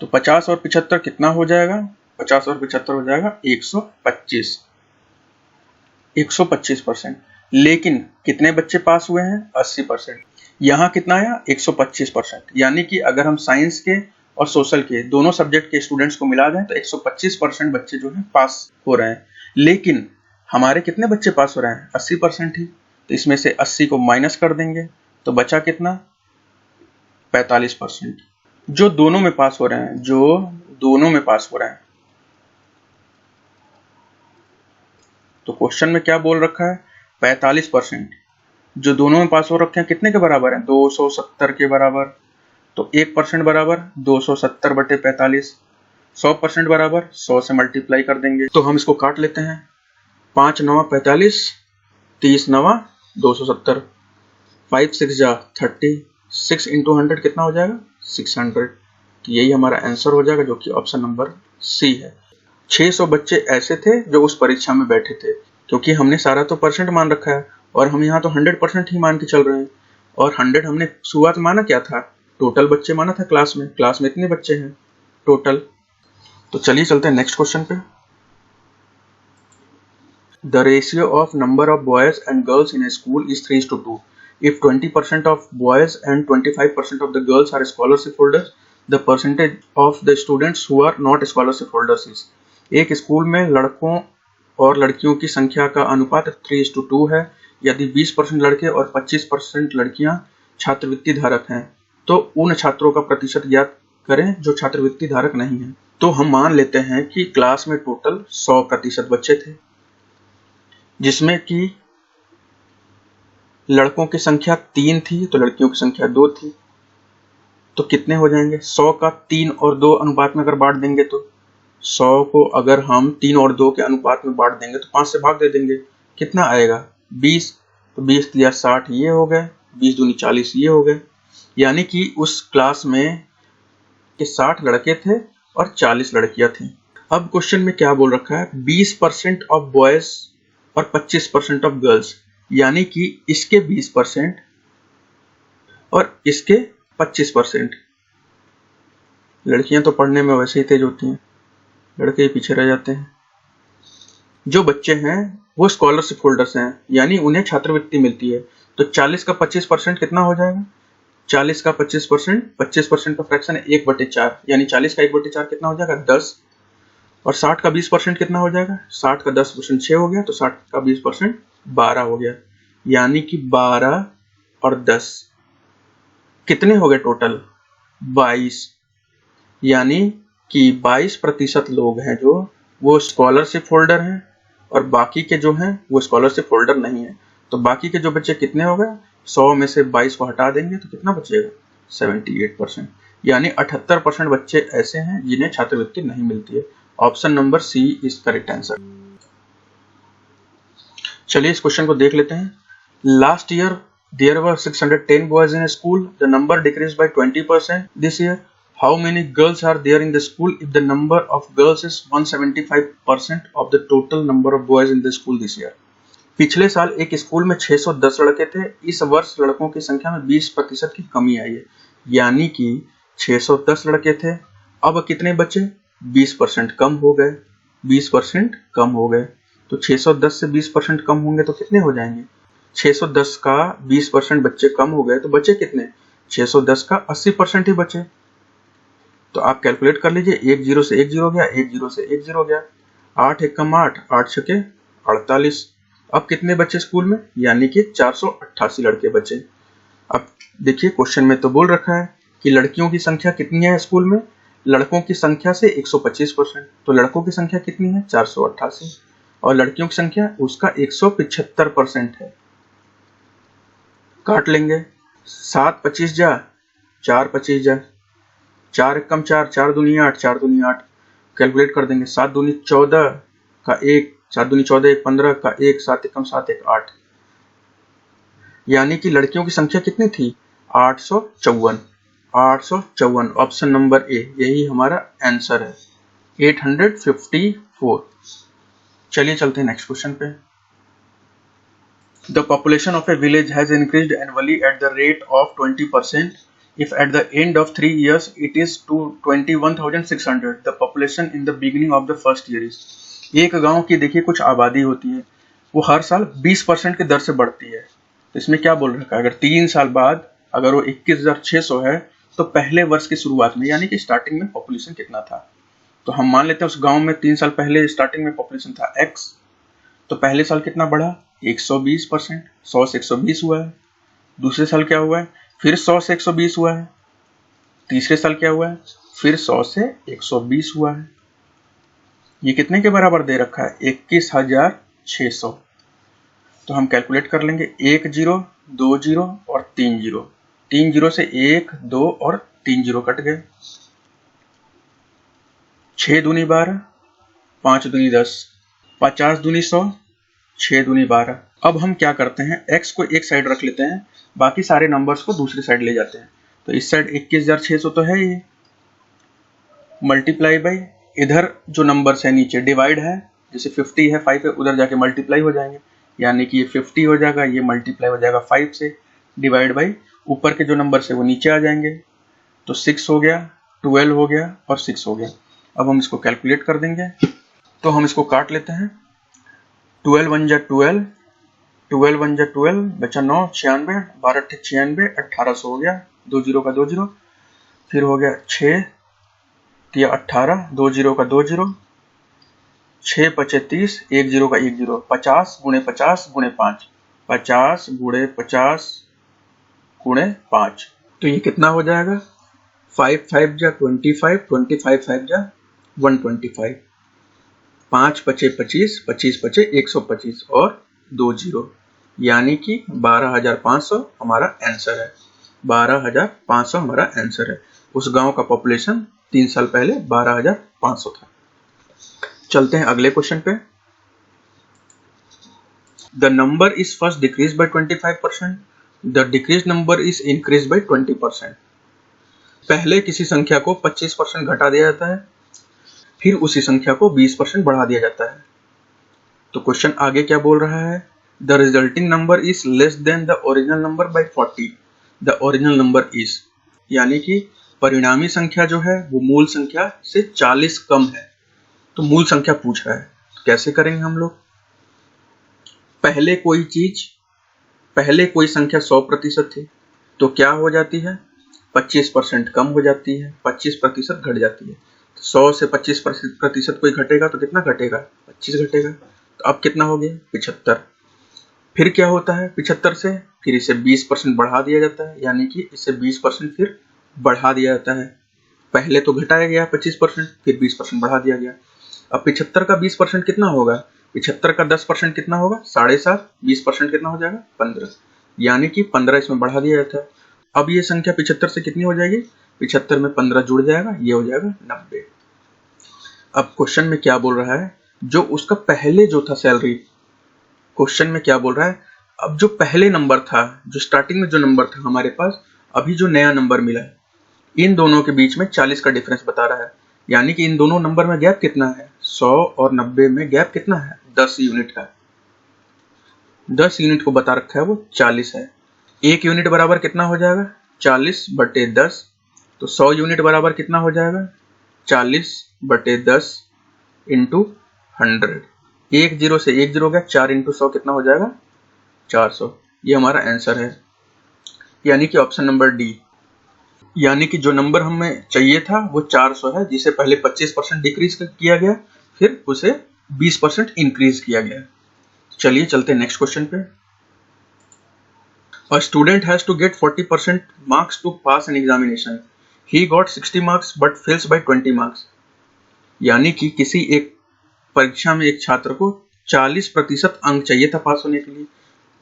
तो 50 और 75 कितना हो जाएगा, 50 और 75 हो जाएगा 125%। लेकिन कितने बच्चे पास हुए हैं 80%, यहाँ कितना आया 125%, यानी कि अगर हम साइंस के और सोशल के दोनों सब्जेक्ट के स्टूडेंट्स को मिला दें तो 125% बच्चे जो हैं पास हो रहे हैं। लेकिन हमारे कितने बच्चे पास हो रहे हैं 80% ही, तो इसमें से 80 को माइनस कर देंगे तो बचा कितना 45%, जो दोनों में पास हो रहे हैं, तो क्वेश्चन में क्या बोल रखा है 45% जो दोनों में पास हो रखे हैं कितने के बराबर है 270 के बराबर। तो 1% बराबर 270/45, 100% बराबर 100 से मल्टीप्लाई कर देंगे। तो हम इसको काट लेते हैं, 5 9 45, 30 9 270, 5 6 जा 30, 6 इंटू 100 कितना हो जाएगा 600। तो यही हमारा आंसर हो जाएगा, जो कि ऑप्शन नंबर सी है। 600 बच्चे ऐसे थे जो उस परीक्षा में बैठे थे, क्योंकि हमने सारा तो परसेंट मान रखा है और हम यहाँ तो 100% ही मान के चल रहे हैं। और 100 हमने शुरुआत माना क्या था, टोटल बच्चे माना था क्लास में इतने बच्चे हैं टोटल। तो चलिए चलते हैं नेक्स्ट क्वेश्चन पे। The ratio of number of boys and girls in a school is 3:2. If 20% of boys and 25% of the girls are scholarship holders, the percentage of the students who are not scholarship holders is. एक school में लड़कों और लड़कियों की संख्या का अनुपात 3:2 है। यदि 20% लड़के और 25% लड़कियां छात्रवृत्ति धारक हैं, तो उन छात्रों का प्रतिशत ज्ञात करें जो छात्रवृत्ति धारक नहीं है। तो हम मान लेते हैं कि क्लास में टोटल 100% बच्चे थे, जिसमें कि लड़कों की संख्या 3 थी तो लड़कियों की संख्या 2 थी। तो कितने हो जाएंगे? 100 का 3 और 2 अनुपात में अगर बांट देंगे तो 100 को अगर हम 3 और 2 के अनुपात में बांट देंगे तो 5 से भाग दे देंगे, कितना आएगा? 20। तो 20 दिया 60 ये हो गए, 20 दूनी 40 ये हो गए। यानी कि उस क्लास में के 60 लड़के थे और 40 लड़कियां थी। अब क्वेश्चन में क्या बोल रखा है? 20% ऑफ बॉयज और 25% ऑफ गर्ल्स, यानी कि इसके 20% और इसके 25%। लड़कियां तो पढ़ने में वैसे ही तेज होती हैं, लड़के ही पीछे रह जाते हैं। जो बच्चे हैं वो स्कॉलरशिप होल्डर्स हैं, यानी उन्हें छात्रवृत्ति मिलती है। तो 40 का 25% कितना हो जाएगा? 40 का 25%, 25% का फ्रैक्शन है 1/4, यानी 40 का 1/4 कितना हो जाएगा? 10। और 60 का 20% कितना हो जाएगा? 60 का 10% 6 हो गया, तो 60 का 20% 12 हो गया। यानी कि 12 और 10 कितने हो गए टोटल? 22। यानी कि 22% लोग हैं जो वो स्कॉलरशिप होल्डर हैं और बाकी के जो हैं वो स्कॉलरशिप होल्डर नहीं है। तो बाकी के जो बच्चे कितने हो गए? 100 में से 22 को हटा देंगे तो कितना बचेगा? 78%। यानी 78% बच्चे ऐसे हैं जिन्हें छात्रवृत्ति नहीं मिलती है। Option number C is correct answer. चलिए इस क्वेश्चन को देख लेते हैं। Last year there were 610 boys in school, the number decrease by 20% this year. How many girls are there in the school if the number of girls is 175% of the total number of boys in the school this year? पिछले साल एक school में 610 लड़के थे, इस वर्ष लड़कों की संख्या में 20% की कमी आई है। यानी कि 610 लड़के थे, अब कितने बचे? 20% कम हो गए, 20% कम हो गए। तो 610 से 20% कम होंगे तो कितने हो जाएंगे? 610 का 20% बच्चे कम हो गए तो बचे कितने? 610 का 80% ही बचे। तो आप कैलकुलेट कर लीजिए, 1 0 से 1 0 गया, 1 0 से 1 0 गया, 8 एकम 8, 8 छके 48। अब कितने बच्चे स्कूल में? यानी कि 488 लड़के बचे। अब देखिए क्वेश्चन में तो बोल रखा है कि लड़कियों की संख्या कितनी है स्कूल में? लड़कों की संख्या से 125%। तो लड़कों की संख्या कितनी है? 488, और लड़कियों की संख्या उसका 175% है। काट लेंगे, 7 25 जा, 4 25 जा, 4 एकम 4, 4 दूनी 8, 4 दूनी 8। कैलकुलेट कर देंगे, 7 दूनी 14 का 1, 7 दूनी 14, 1 15 का 1, 7 एकम 7, 1 8। यानी कि लड़कियों की संख्या कितनी थी? 854। 854 ऑप्शन नंबर ए, यही हमारा आंसर है, 854। चलिए चलते हैं नेक्स्ट क्वेश्चन पे। The population of a village has increased annually at the rate of 20%. If at the end of 3 years it is to 21,600, the population in the beginning of the first year is. एक गांव की देखिए कुछ आबादी होती है, वो हर साल 20% की दर से बढ़ती है। तो इसमें क्या बोल रखा है? अगर 3 साल बाद अगर वो 21,600 है तो पहले वर्ष की शुरुआत में यानी कि स्टार्टिंग में पॉपुलेशन कितना था? तो हम मान लेते हैं उस गांव में 3 साल पहले स्टार्टिंग में पॉपुलेशन था x, तो पहले साल कितना बढ़ा? 120%, 100 से 120 हुआ है। दूसरे साल क्या हुआ है? फिर 100 से 120 हुआ है। तीसरे साल क्या हुआ है? फिर 100 से 120 हुआ है। ये कितने के बराबर दे रखा है? 21,600। तो हम कैलकुलेट कर लेंगे, 1 0, 2 0 और 3 0। 3 0 से 1 2 और 3 0 कट गए। 6 दूनी 12, 5 दूनी 10, 50 दूनी 100, 6 दूनी 12। अब हम क्या करते हैं, x को एक साइड रख लेते हैं, बाकी सारे नंबर्स को दूसरी साइड ले जाते हैं। तो इस साइड 21,600 तो है ये, मल्टीप्लाई बाई इधर जो नंबर्स है नीचे डिवाइड है, जैसे 50 है 5 है, उधर जाके मल्टीप्लाई हो जाएंगे, यानी कि ये 50 हो जाएगा, ये मल्टीप्लाई हो जाएगा 5 से, डिवाइड बाई ऊपर के जो नंबर्स है वो नीचे आ जाएंगे। तो 6 हो गया, 12 हो गया और 6 हो गया। अब हम इसको कैलकुलेट कर देंगे। तो हम इसको काट लेते हैं, 12 वन जा 12, 12 वन जा 12, बचा 9, 96, 12 अट्ठे 96, 1800 हो गया, 2 जीरो का 2 जीरो, फिर हो गया 6 तिया 18, 2 जीरो का 2 जीरो, 6 पचे 30, 1 जीरो का 1 जीरो, 50 गुणे 50 गुणे 5, 50 गुणे 50 गुणे 5, तो ये कितना हो जाएगा? 5 5 जा 25, 25 5 जा 125, 5 पचे 25, 25 पचे 125 और 2 जीरो, यानी कि 12,500 हमारा आंसर है। 12,500 हमारा आंसर है। उस गांव का पॉपुलेशन 3 साल पहले 12,500 था। चलते हैं अगले क्वेश्चन पे। The number is first decrease by 25%, the decrease number is increase by 20%। पहले किसी संख्या को 25% घटा दिया जाता है, फिर उसी संख्या को 20% बढ़ा दिया जाता है। तो क्वेश्चन आगे क्या बोल रहा है? The resulting number is less than the original number by 40, the original number is, यानी कि परिणामी संख्या जो है वो मूल संख्या से 40 कम है। तो मूल संख्या पूछ रहा है, कैसे करेंगे हम लोग? पहले कोई संख्या 100% थी, तो क्या हो जाती है? 25% कम हो जाती है, 25% घट जाती है। 100 से 25% कोई घटेगा तो कितना घटेगा? 25 घटेगा। तो अब कितना हो गया? 75। फिर क्या होता है 75 से? फिर इसे 20% बढ़ा दिया जाता है, यानी कि इसे 20% फिर बढ़ा दिया जाता है। पहले तो घटाया गया 25%, फिर 20% बढ़ा दिया गया। अब 75 का 20% कितना होगा? 75 का 10% कितना होगा? 7.5। 20% कितना हो जाएगा? 15, यानी कि 15 इसमें बढ़ा दिया जाता है। अब ये संख्या 75 से कितनी हो जाएगी? 75 में 15 जुड़ जाएगा, ये हो जाएगा 90। अब क्वेश्चन में क्या बोल रहा है? जो उसका पहले जो था सैलरी, क्वेश्चन में क्या बोल रहा है? अब जो पहले नंबर था, जो स्टार्टिंग में जो नंबर था हमारे पास, अभी जो नया नंबर मिला है, इन दोनों के बीच में 40 का डिफरेंस बता रहा है, यानी कि इन दोनों नंबर में गैप कितना है? 100 और 90 में गैप कितना है? 10 यूनिट का। 10 यूनिट को बता रखा है वो 40 है। 1 यूनिट बराबर कितना हो जाएगा? 40 बटे 10। तो 100 यूनिट बराबर कितना हो जाएगा? 40 बटे 10 इंटू 100। 1 जीरो से 1 जीरो गया, 4 इंटू 100 कितना हो जाएगा? 400। ये हमारा आंसर है, यानी कि ऑप्शन नंबर डी। यानी कि जो नंबर हमें चाहिए था वो 400 है, जिसे पहले 25% डिक्रीज किया गया, फिर उसे 20% इंक्रीज किया गया। चलिए चलते हैं नेक्स्ट क्वेश्चन पे। A student has to get 40% marks to pass an examination. He got 60 marks but fails by 20 marks. यानी कि किसी एक परीक्षा में एक छात्र को 40% अंक चाहिए था पास होने के लिए।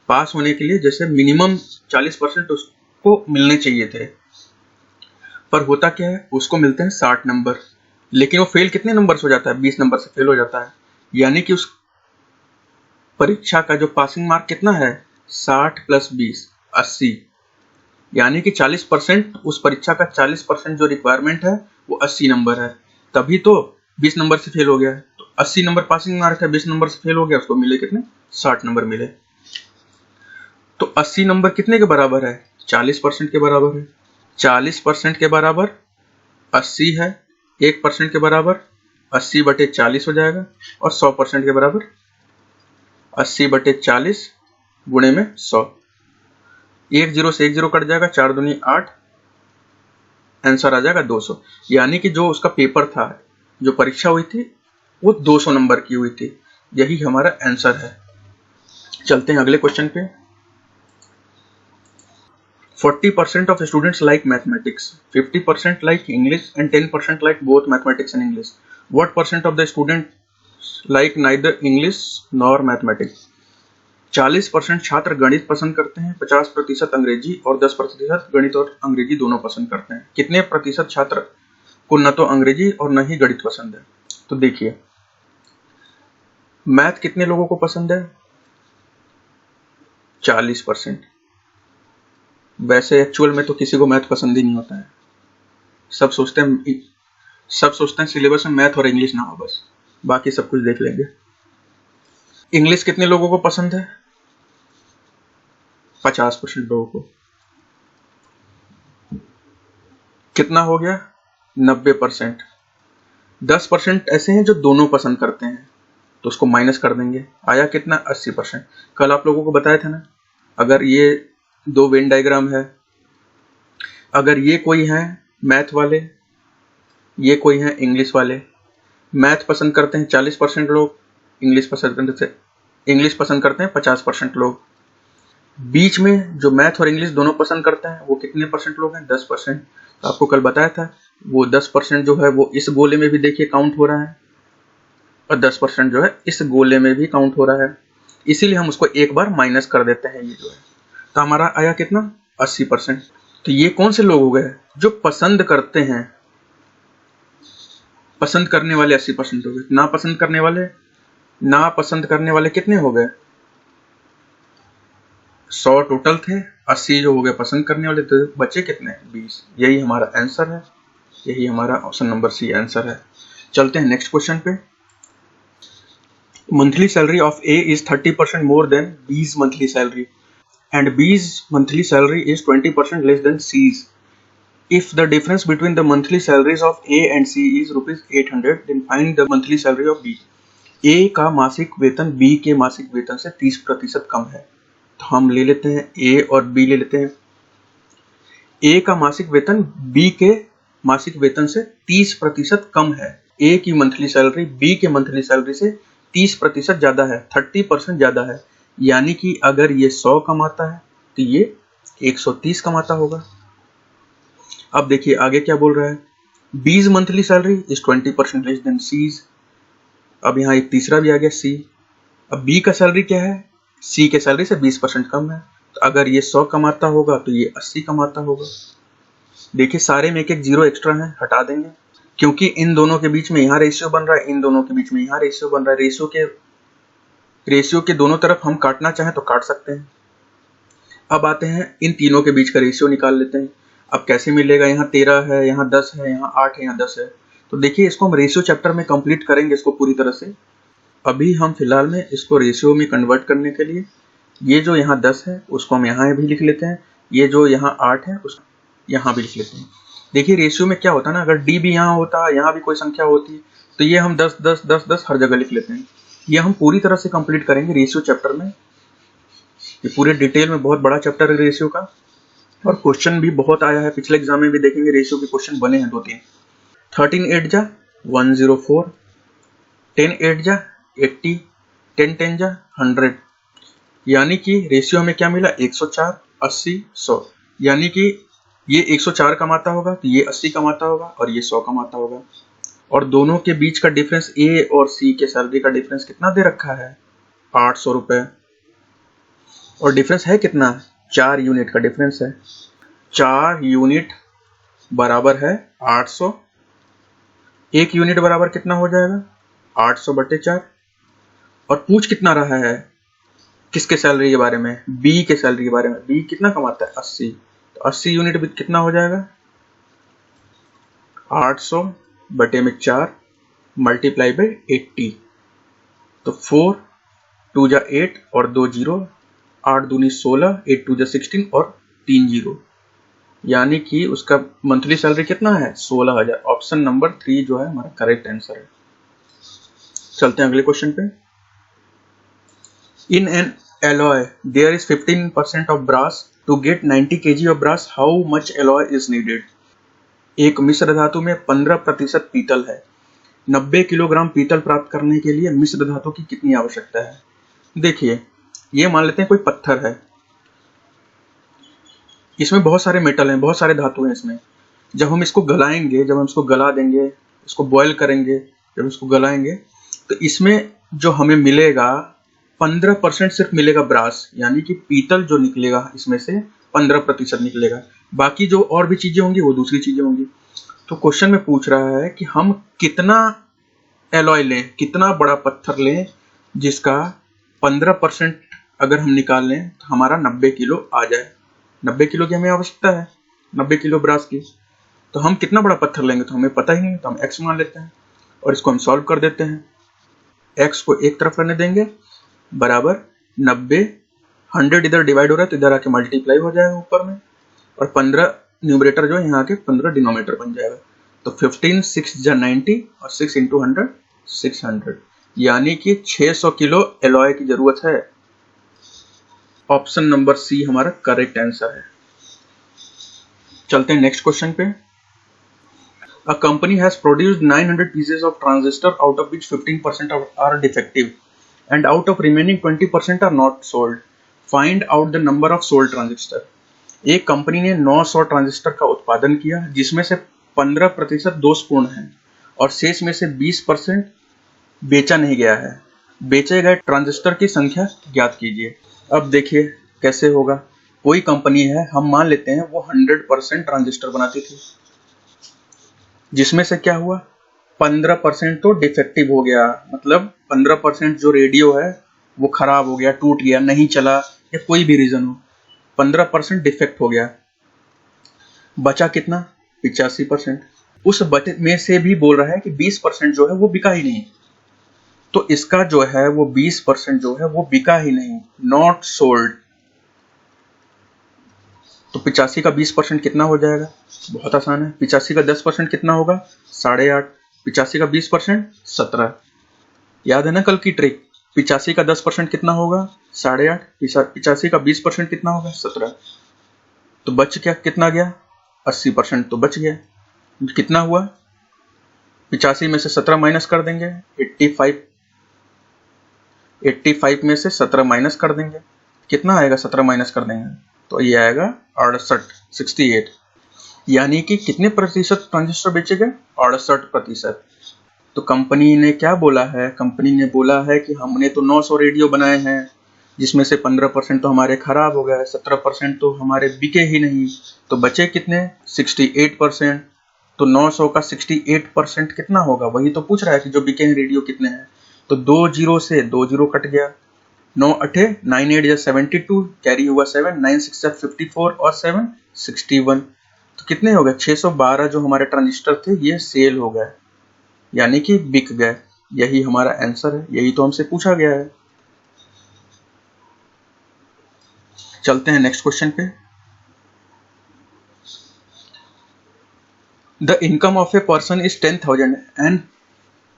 पास होने के लिए जैसे मिनिमम 40% उसको मिलने चाहिए थे, पर होता क्या है, उसको मिलते हैं 60 नंबर, लेकिन वो फेल कितने नंबर से हो जाता है? 20 नंबर से फेल हो जाता है। यानी कि उस परीक्षा का जो पासिंग मार्क कितना है? 60 प्लस 20 80, यानी कि 40%, उस परीक्षा का 40% जो रिक्वायरमेंट है वो 80 नंबर है, तभी तो 20 नंबर से फेल हो गया है। तो 80 नंबर पासिंग मार्क है, 20 नंबर से फेल हो गया, उसको मिले कितने? 60 नंबर मिले। तो 80 नंबर कितने के बराबर है? 40% के बराबर है। 40% के बराबर 80 है, 1% के बराबर 80 बटे 40 हो जाएगा, और 100% के बराबर 80 बटे 40 गुणे में 100। 1 जीरो से 1 जीरो कट जाएगा, 4 दूनी 8, आंसर आ जाएगा 200। यानी कि जो उसका पेपर था, जो परीक्षा हुई थी, वो 200 नंबर की हुई थी। यही हमारा आंसर है। चलते हैं अगले क्वेश्चन पे। 40% of students like mathematics, 50% like English, and 10% like both mathematics and English. What percent of the students like neither English nor mathematics? 40% छात्र गणित पसंद करते हैं, 50% अंग्रेजी और 10% गणित और अंग्रेजी दोनों पसंद करते हैं। कितने प्रतिशत छात्र को न तो अंग्रेजी और न ही गणित पसंद है? तो देखिए, मैथ कितने लोगों को पसंद है? 40%। वैसे एक्चुअल में तो किसी को मैथ पसंद ही नहीं होता है। सब सोचते हैं सिलेबस में मैथ और इंग्लिश ना हो, बस बाकी सब कुछ देख लेंगे। इंग्लिश कितने लोगों को पसंद है? 50% लोगों को। कितना हो गया? 90%। 10% ऐसे हैं जो दोनों पसंद करते हैं, तो उसको माइनस कर देंगे, आया कितना 80%। कल आप लोगों को बताया था ना, अगर ये दो वेन डायग्राम है, अगर ये कोई है मैथ वाले, ये कोई है इंग्लिश वाले, मैथ पसंद करते हैं 40% लोग, इंग्लिश पसंद करते हैं 50% लोग, बीच में जो मैथ और इंग्लिश दोनों पसंद करते हैं वो कितने परसेंट लोग हैं, 10%। तो आपको कल बताया था वो 10% जो है वो इस गोले में भी देखिए काउंट हो रहा है, और 10% जो है इस गोले में भी काउंट हो रहा है, इसीलिए हम उसको एक बार माइनस कर देते हैं, ये जो है। तो हमारा आया कितना 80%। तो ये कौन से लोग हो गए जो पसंद करते हैं, पसंद करने वाले 80% हो गए, ना पसंद करने वाले कितने हो गए, 100 टोटल थे, 80 जो हो गए पसंद करने वाले, तो बचे कितने 20। यही हमारा आंसर है, यही हमारा ऑप्शन नंबर सी आंसर है। चलते हैं नेक्स्ट क्वेश्चन पे। Monthly salary of A is 30% more than B's monthly salary and B's monthly salary is 20% less than C's. If the difference between the monthly salaries of A and C is ₹800, then find the monthly salary of B. A का मासिक वेतन B के मासिक वेतन से 30% कम है। तो हम ले लेते हैं A और B ले लेते हैं। A का मासिक वेतन B के मासिक वेतन से 30% कम है। A की मंथली सैलरी B के मंथली सैलरी से 30% ज्यादा है, 30% ज्यादा है। यानी कि अगर ये 100 कमाता है तो ये 130 कमाता होगा। अब देखिए आगे क्या बोल रहा है, B's monthly salary is 20% less then C's। अब यहाँ एक तीसरा भी आ गया C। अब B का सैलरी क्या है, C के सैलरी से 20% कम है। तो अगर ये 100 कमाता होगा तो ये 80 कमाता होगा। देखिए सारे में एक एक जीरो एक्स्ट्रा है, हटा देंगे, क्योंकि इन दोनों के बीच में यहाँ रेशियो बन रहा है, इन दोनों के बीच में यहाँ रेशियो बन रहा है। रेशियो के दोनों तरफ हम काटना चाहें तो काट सकते हैं। अब आते हैं इन तीनों के बीच का रेशियो निकाल लेते हैं। अब कैसे मिलेगा, यहाँ 13 है, यहाँ 10 है, यहाँ 8 है, यहाँ 10 है। तो देखिए इसको हम रेशियो चैप्टर में कंप्लीट करेंगे इसको पूरी तरह से। अभी हम फिलहाल में इसको रेशियो में कन्वर्ट करने के लिए ये जो यहाँ 10 है उसको हम यहाँ भी लिख लेते हैं, ये जो यहाँ 8 है उसको यहाँ भी लिख लेते हैं। देखिए रेशियो में क्या होता है ना, अगर डी भी यहाँ होता, यहाँ भी कोई संख्या होती, तो ये हम 10 10 10 10 हर जगह लिख लेते हैं। ये हम पूरी तरह से कंप्लीट करेंगे रेशियो चैप्टर में। ये पूरे डिटेल में बहुत बड़ा चैप्टर है रेशियो का, और क्वेश्चन भी बहुत आया है, पिछले एग्जाम में भी देखेंगे रेशियो के क्वेश्चन बने हैं 2-3। 13 8 जा 104, 10 8 जा 80, 10 10 जा 100। यानी कि रेशियो हमें क्या मिला, 104, 80, 100। यानी कि ये 104 कमाता होगा तो ये 80 कमाता होगा और ये 100 कमाता होगा। और दोनों के बीच का डिफरेंस, ए और सी के सैलरी का डिफरेंस कितना दे रखा है, 800 रुपए। और डिफरेंस है कितना, 4 यूनिट का डिफरेंस है। 4 यूनिट बराबर है 800। 1 यूनिट बराबर कितना हो जाएगा, 800/4। और पूछ कितना रहा है, किसके सैलरी के बारे में, बी के सैलरी के बारे में। बी कितना कमाता है, 80। तो 80 यूनिट भी कितना हो जाएगा, 800/4 मल्टीप्लाई बाई 80। तो 4 2 जा 8 और 2 जीरो, 8 दूनी 16, 8 2 जा 16 और 3 जीरो। यानी कि उसका मंथली सैलरी कितना है, 16,000। ऑप्शन नंबर 3 जो है हमारा करेक्ट आंसर है। चलते हैं अगले क्वेश्चन पे। In an alloy there is 15% of brass. To get 90 kg of brass how much alloy is needed? एक मिश्र धातु में 15% पीतल है, 90 किलोग्राम पीतल प्राप्त करने के लिए मिश्र धातु की कितनी आवश्यकता है। देखिए ये मान लेते हैं कोई पत्थर है, इसमें बहुत सारे मेटल हैं, बहुत सारे धातु हैं इसमें। जब हम इसको गलाएंगे, जब हम इसको गला देंगे, इसको बॉयल करेंगे, जब इसको गलाएंगे तो इसमें जो हमें मिलेगा 15% सिर्फ मिलेगा ब्रास, यानी कि पीतल जो निकलेगा इसमें से 15% निकलेगा। बाकी जो और भी चीजें होंगी वो दूसरी चीजें होंगी। तो क्वेश्चन में पूछ रहा है कि हम कितना एलॉय लें, कितना बड़ा पत्थर लें जिसका 15% अगर हम निकाल लें तो हमारा 90 किलो आ जाए। 90 किलो की हमें आवश्यकता है, 90 किलो ब्रास की। तो हम कितना बड़ा पत्थर लेंगे तो हमें पता ही नहीं, तो हम x मान लेते हैं और इसको हम सॉल्व कर देते हैं। x को एक तरफ रहने देंगे, बराबर 90, 100 इधर डिवाइड हो रहा है तो इधर आके मल्टीप्लाई हो जाएगा ऊपर में, और 15 न्यूमरेटर जो है यहाँ आके 15 डिनोमिनेटर बन जाएगा। तो 15 6 जा 90 और 6 × 100 600। यानी कि 600 किलो एलॉय की जरूरत है। ऑप्शन नंबर सी हमारा करेक्ट आंसर है। चलते हैं नेक्स्ट क्वेश्चन पे। A company has produced 900 pieces of transistor, out of which 15% are defective and out of remaining 20% are not sold. Find out the number of sold transistor. एक company ने 900 transistor का उत्पादन किया जिसमें से 15% दोषपूर्ण है और शेष में से 20% बेचा नहीं गया है। बेचे गए ट्रांजिस्टर की संख्या ज्ञात कीजिए। अब देखिए कैसे होगा। कोई कंपनी है, हम मान लेते हैं वो 100% ट्रांजिस्टर बनाती थी, जिसमें से क्या हुआ 15% तो डिफेक्टिव हो गया, मतलब 15% जो रेडियो है वो खराब हो गया, टूट गया, नहीं चला या कोई भी रीजन हो, 15% डिफेक्ट हो गया। बचा कितना 85%। उस बचे में से भी बोल रहा है कि 20% जो है वो बिका ही नहीं, तो इसका जो है वो 20% जो है वो बिका ही नहीं, नॉट सोल्ड। तो 85 का 20% कितना हो जाएगा? बहुत आसान है। 85 का 10% कितना होगा? 8.5। 85 का 20% 17। याद है ना कल की ट्रिक? 85 का 10% कितना होगा? 8.5। 85 का 20% कितना होगा? 17। तो बच क्या कितना गया? 80% तो बच गया। कितना हुआ? 85 में से 17 माइनस कर देंगे 85। 85 में से 17 माइनस कर देंगे, कितना आएगा? 17 माइनस कर देंगे तो ये आएगा 68। यानी कि कितने प्रतिशत ट्रांजिस्टर बेचे गए? 68%। तो कंपनी ने क्या बोला है? कंपनी ने बोला है कि हमने तो 900 रेडियो बनाए हैं जिसमें से 15% तो हमारे खराब हो गए, 17% तो हमारे बिके ही नहीं, तो बचे कितने? 68%। तो 900 का 68% कितना होगा? वही तो पूछ रहा है कि जो बिके हैं रेडियो कितने हैं। तो 2 जीरो से 2 जीरो कट गया, 9 8 9 8 72, कैरी हुआ 7, 9 6 54 और 7 61। तो कितने हो गए? 612 जो हमारे ट्रांजिस्टर थे ये सेल हो गए, यानी कि बिक गए। यही हमारा आंसर है, यही तो हमसे पूछा गया है। चलते हैं नेक्स्ट क्वेश्चन पे। The income of a person is 10,000 and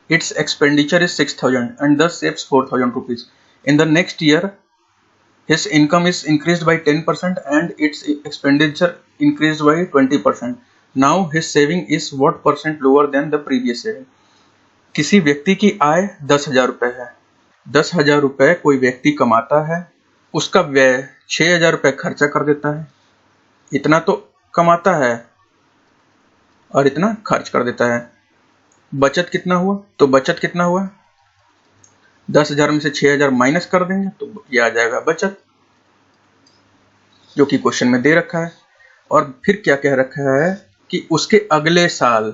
its expenditure is 6,000 and thus saves 4,000 rupees. In the next year, his income is increased by 10% and its expenditure increased by 20%. Now his saving is what percent lower than the previous saving? किसी व्यक्ति की आय 10,000 रुपए है। 10,000 रुपए कोई व्यक्ति कमाता है, उसका व्यय 6,000 रुपए खर्चा कर देता है। इतना तो कमाता है और इतना खर्च कर देता है। बचत कितना हुआ? तो बचत कितना हुआ? 10,000 में से 6,000 माइनस कर देंगे तो ये आ जाएगा बचत, जो कि क्वेश्चन में दे रखा है। और फिर क्या कह रखा है कि उसके अगले साल,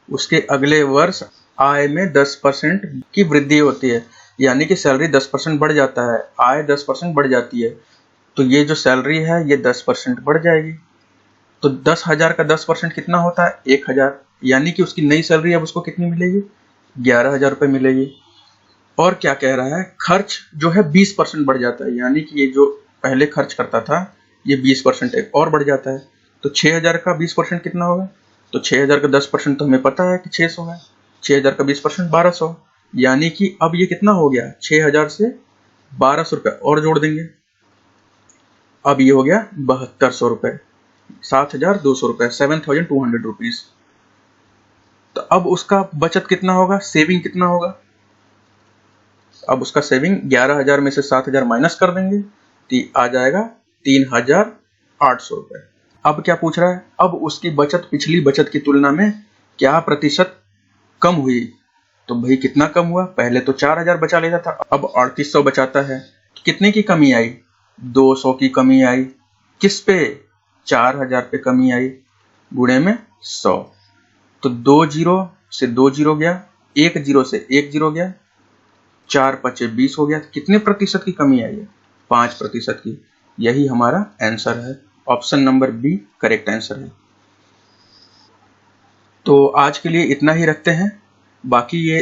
उसके अगले वर्ष आय में 10% की वृद्धि होती है, यानी कि सैलरी 10% बढ़ जाता है, आय 10% बढ़ जाती है, तो ये जो सैलरी है ये 10% बढ़ जाएगी। तो 10,000 का 10% कितना होता है? 1,000, यानी कि उसकी नई सैलरी अब उसको कितनी मिलेगी? 11,000 रुपए मिलेगी। और क्या कह रहा है? खर्च जो है 20% बढ़ जाता है, यानी कि ये जो पहले खर्च करता था ये 20% एक और बढ़ जाता है। तो 6,000 का 20% कितना होगा? तो 6,000 का 10% तो हमें पता है कि 600 है, 6,000 का 20% 1200, यानी कि अब ये कितना हो गया? 6,000 से 1200 रुपए और जोड़ देंगे, अब ये हो गया 7200 रुपए, 7,200 रुपए, 7,200 रुपीज। तो अब उसका बचत कितना होगा? सेविंग कितना होगा? अब उसका सेविंग 11,000 में से 7,000 माइनस कर देंगे तो आ जाएगा 3,800 रुपए। अब क्या पूछ रहा है? अब उसकी बचत पिछली बचत की तुलना में क्या प्रतिशत कम हुई? तो भाई कितना कम हुआ? पहले तो 4,000 बचा लेता था, अब 3,800 बचाता है। कितने की कमी आई? 200 की कमी आई। किस पे? 4,000 पे कमी आई, गुणे में 100। तो 2 जीरो से 2 जीरो गया, 1 जीरो से 1 जीरो गया, 4 पचे 20 हो गया। कितने प्रतिशत की कमी आई है? 5% की। यही हमारा आंसर है, option number B correct answer है। तो आज के लिए इतना ही रखते हैं। बाकी ये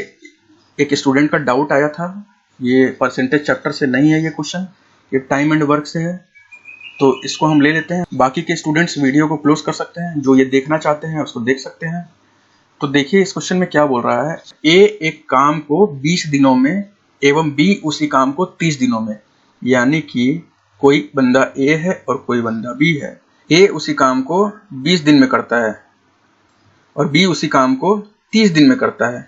एक स्टूडेंट का डाउट आया था, ये परसेंटेज चैप्टर से नहीं है ये क्वेश्चन, ये टाइम एंड वर्क से है, तो इसको हम ले लेते हैं। बाकी के स्टूडेंट्स वीडियो को क्लोज कर सकते हैं, जो ये देखना चाहते हैं उसको देख सकते हैं। तो देखिए इस क्वेश्चन में क्या बोल रहा है, ए एक काम को 20 दिनों में एवं बी उसी काम को 30 दिनों में, यानी कि कोई बंदा ए है और कोई बंदा बी है। ए उसी काम को 20 दिन में करता है और बी उसी काम को 30 दिन में करता है।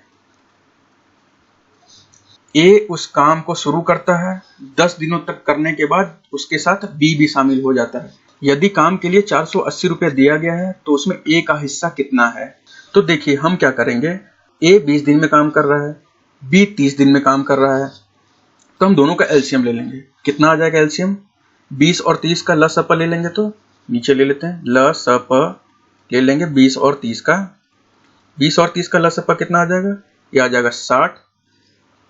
ए उस काम को शुरू करता है, 10 दिनों तक करने के बाद उसके साथ बी भी शामिल हो जाता है। यदि काम के लिए 480 रुपये दिया गया है तो उसमें ए का हिस्सा कितना है। तो देखिए हम क्या करेंगे, ए 20 दिन में काम कर रहा है, बी 30 दिन में काम कर रहा है, तो हम दोनों का एलसीएम ले लेंगे। कितना आ जाएगा एलसीएम, 20 और 30 का लसअप ले लेंगे, तो नीचे ले लेते हैं, लसअप ले लेंगे 20 और 30 का। 20 और 30 का लसअप कितना आ जाएगा, ये आ जाएगा 60।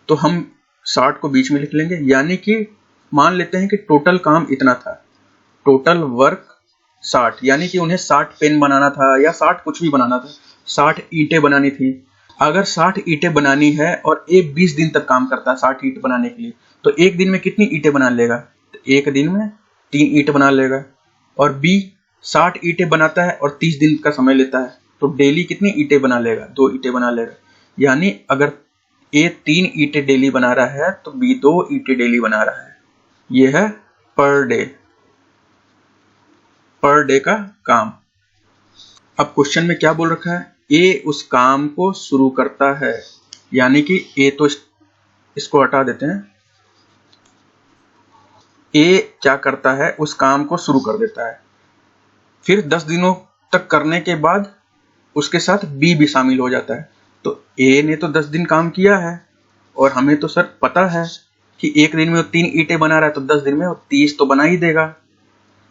तो हम 60 को बीच में लिख लेंगे, यानी कि मान लेते हैं कि टोटल काम इतना था, टोटल वर्क 60, यानी कि उन्हें 60 पेन बनाना था या 60 कुछ भी बनाना था, 60 ईंटें बनानी थी। अगर 60 ईंटें बनानी है और ए 20 दिन तक काम करता है 60 ईंट बनाने के लिए, तो एक दिन में कितनी ईंटें बना लेगा, तो एक दिन में 3 ईंट बना लेगा। और बी 60 ईंटें बनाता है और 30 दिन का समय लेता है, तो डेली कितनी ईंटें बना लेगा, 2 ईंटें बना लेगा। यानी अगर ए 3 ईंटें डेली बना रहा है तो बी 2 ईंटें डेली बना रहा है। यह है पर डे का काम। अब क्वेश्चन में क्या बोल रखा है, ए उस काम को शुरू करता है, यानी कि ए तो इसको हटा देते हैं, ए क्या करता है, उस काम को शुरू कर देता है, फिर 10 दिनों तक करने के बाद उसके साथ बी भी शामिल हो जाता है। तो ए ने तो 10 दिन काम किया है और हमें तो सर पता है कि एक दिन में वो 3 ईंटें बना रहा है, तो 10 दिन में वो 30 तो बना ही देगा।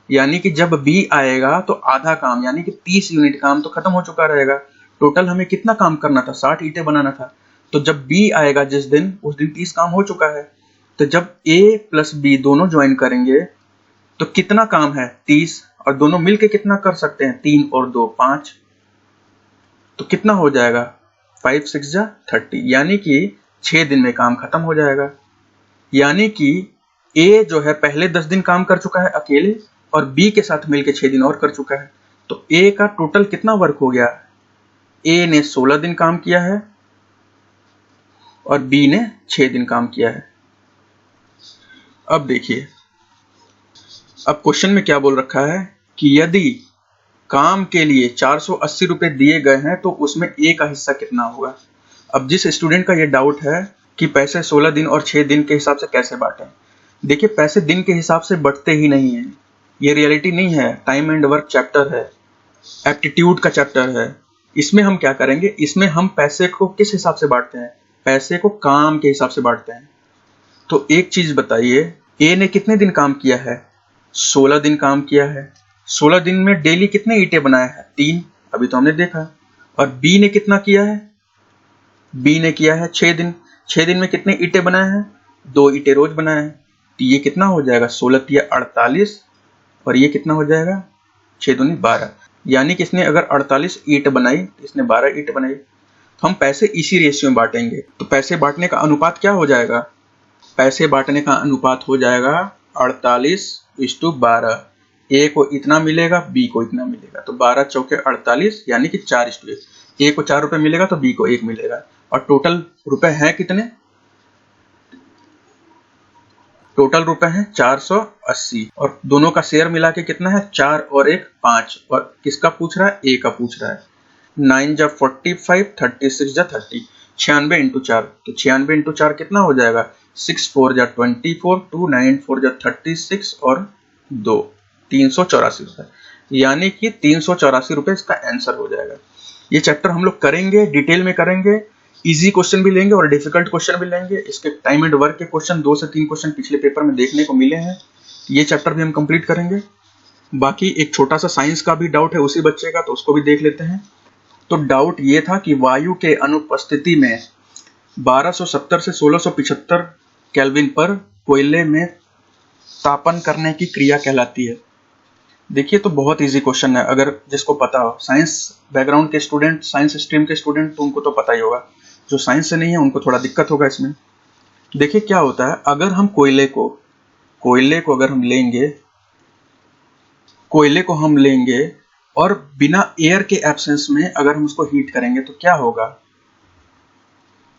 यानी कि जब बी आएगा तो आधा काम यानी कि 30 यूनिट काम तो खत्म हो चुका रहेगा। टोटल हमें कितना काम करना था, 60 ईंटें बनाना था। तो जब बी आएगा जिस दिन, उस दिन 30 काम हो चुका है। तो जब ए प्लस बी दोनों ज्वाइन करेंगे तो कितना काम है, 30, और दोनों मिलके कितना कर सकते हैं, 3 और 2 5। तो कितना हो जाएगा, 5 6 जा 30, यानी कि 6 दिन में काम खत्म हो जाएगा। यानी कि ए जो है पहले 10 दिन काम कर चुका है अकेले और बी के साथ मिलके 6 दिन और कर चुका है। तो ए का टोटल कितना वर्क हो गया, ए ने 16 दिन काम किया है और बी ने 6 दिन काम किया है। अब देखिए, अब क्वेश्चन में क्या बोल रखा है कि यदि काम के लिए 480 रुपए दिए गए हैं तो उसमें ए का हिस्सा कितना होगा। अब जिस स्टूडेंट का ये डाउट है कि पैसे 16 दिन और 6 दिन के हिसाब से कैसे बांटें, देखिए पैसे दिन के हिसाब से बढ़ते ही नहीं है, ये रियलिटी नहीं है। टाइम एंड वर्क चैप्टर है, एप्टीट्यूड का चैप्टर है। इसमें हम क्या करेंगे, इसमें हम पैसे को किस हिसाब से बांटते हैं, पैसे को काम के हिसाब से बांटते हैं। तो एक चीज बताइए, ए ने कितने दिन काम किया है, 16 दिन काम किया है। 16 दिन में डेली कितने ईंटें बनाए हैं, 3, अभी तो हमने देखा। और बी ने कितना किया है, बी ने किया है 6 दिन। 6 दिन में कितने ईंटें बनाए हैं, 2 ईंटें रोज बनाए हैं। तो ये कितना हो जाएगा, 16 या 48, और ये कितना हो जाएगा, 6 दूनी 12। यानी कि इसने अगर 48 ईंट बनाई तो इसने 12 ईंट बनाई। तो हम पैसे इसी रेशियो में बांटेंगे। तो पैसे बांटने का अनुपात क्या हो जाएगा, पैसे बांटने का अनुपात हो जाएगा 48:12। ए को इतना मिलेगा, बी को इतना मिलेगा, तो 12 चौके 48, यानी कि 4:1। ए को 4 रुपए मिलेगा तो बी को 1 मिलेगा। और टोटल रुपए हैं कितने, टोटल रुपए हैं 480, और दोनों का शेयर मिला के कितना है, 4 और 1 5। और किसका पूछ रहा है, ए का पूछ रहा है। 9 जा 45, 36 जा 30, 96 इंटू 4। तो 96 इंटू 4 कितना हो जाएगा, 6 4 जा 24, 2 9 4 जा 36 और 2 384 रुपए। यानी कि 384 रुपए इसका आंसर हो जाएगा। ये चैप्टर हम लोग करेंगे, डिटेल में करेंगे, इजी क्वेश्चन भी लेंगे और डिफिकल्ट क्वेश्चन भी लेंगे। इसके टाइम एंड वर्क के क्वेश्चन 2 से 3 क्वेश्चन पिछले पेपर में देखने को मिले हैं, ये चैप्टर भी हम कंप्लीट करेंगे। बाकी एक छोटा सा साइंस का भी डाउट है उसी बच्चे का, तो उसको भी देख लेते हैं। तो डाउट ये था कि वायु के अनुपस्थिति में 1270 से 1675 केल्विन पर कोयले में तापन करने की क्रिया कहलाती है। देखिए तो बहुत इजी क्वेश्चन है, अगर जिसको पता हो, साइंस बैकग्राउंड के स्टूडेंट, साइंस स्ट्रीम के स्टूडेंट, तो उनको तो पता ही होगा। जो साइंस से नहीं है उनको थोड़ा दिक्कत होगा इसमें। देखिए क्या होता है, अगर हम कोयले को अगर हम लेंगे, कोयले को हम लेंगे और बिना एयर के एब्सेंस में अगर हम उसको हीट करेंगे तो क्या होगा,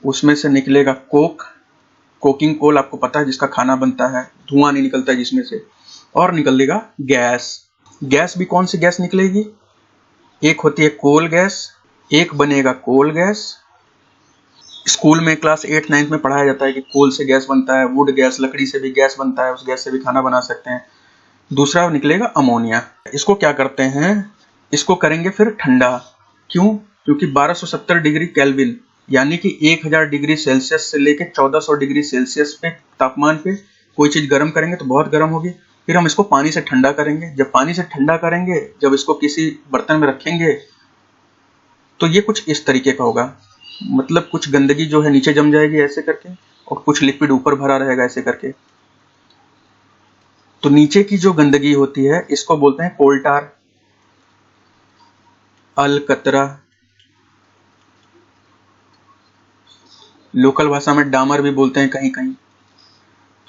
उसमें से निकलेगा कोक, कोकिंग कोल आपको पता है जिसका खाना बनता है, धुआं नहीं निकलता है जिसमें से, और निकलेगा गैस। गैस भी कौन सी गैस निकलेगी, एक होती है कोल गैस, एक बनेगा कोल गैस। स्कूल में क्लास 8-9 में पढ़ाया जाता है कि कोल से गैस बनता है, वुड गैस, लकड़ी से भी गैस बनता है, उस गैस से भी खाना बना सकते हैं। दूसरा निकलेगा अमोनिया। इसको क्या करते हैं, इसको करेंगे फिर ठंडा। क्यों, क्योंकि 1270 डिग्री केल्विन यानी कि 1000 डिग्री सेल्सियस से लेकर 1400 डिग्री सेल्सियस पे तापमान पे कोई चीज गर्म करेंगे तो बहुत गर्म होगी। फिर हम इसको पानी से ठंडा करेंगे। जब पानी से ठंडा करेंगे, जब इसको किसी बर्तन में रखेंगे तो ये कुछ इस तरीके का होगा, मतलब कुछ गंदगी जो है नीचे जम जाएगी ऐसे करके, और कुछ लिक्विड ऊपर भरा रहेगा ऐसे करके। तो नीचे की जो गंदगी होती है इसको बोलते हैं कोल्टार, अलकतरा, लोकल भाषा में डामर भी बोलते हैं कहीं कहीं।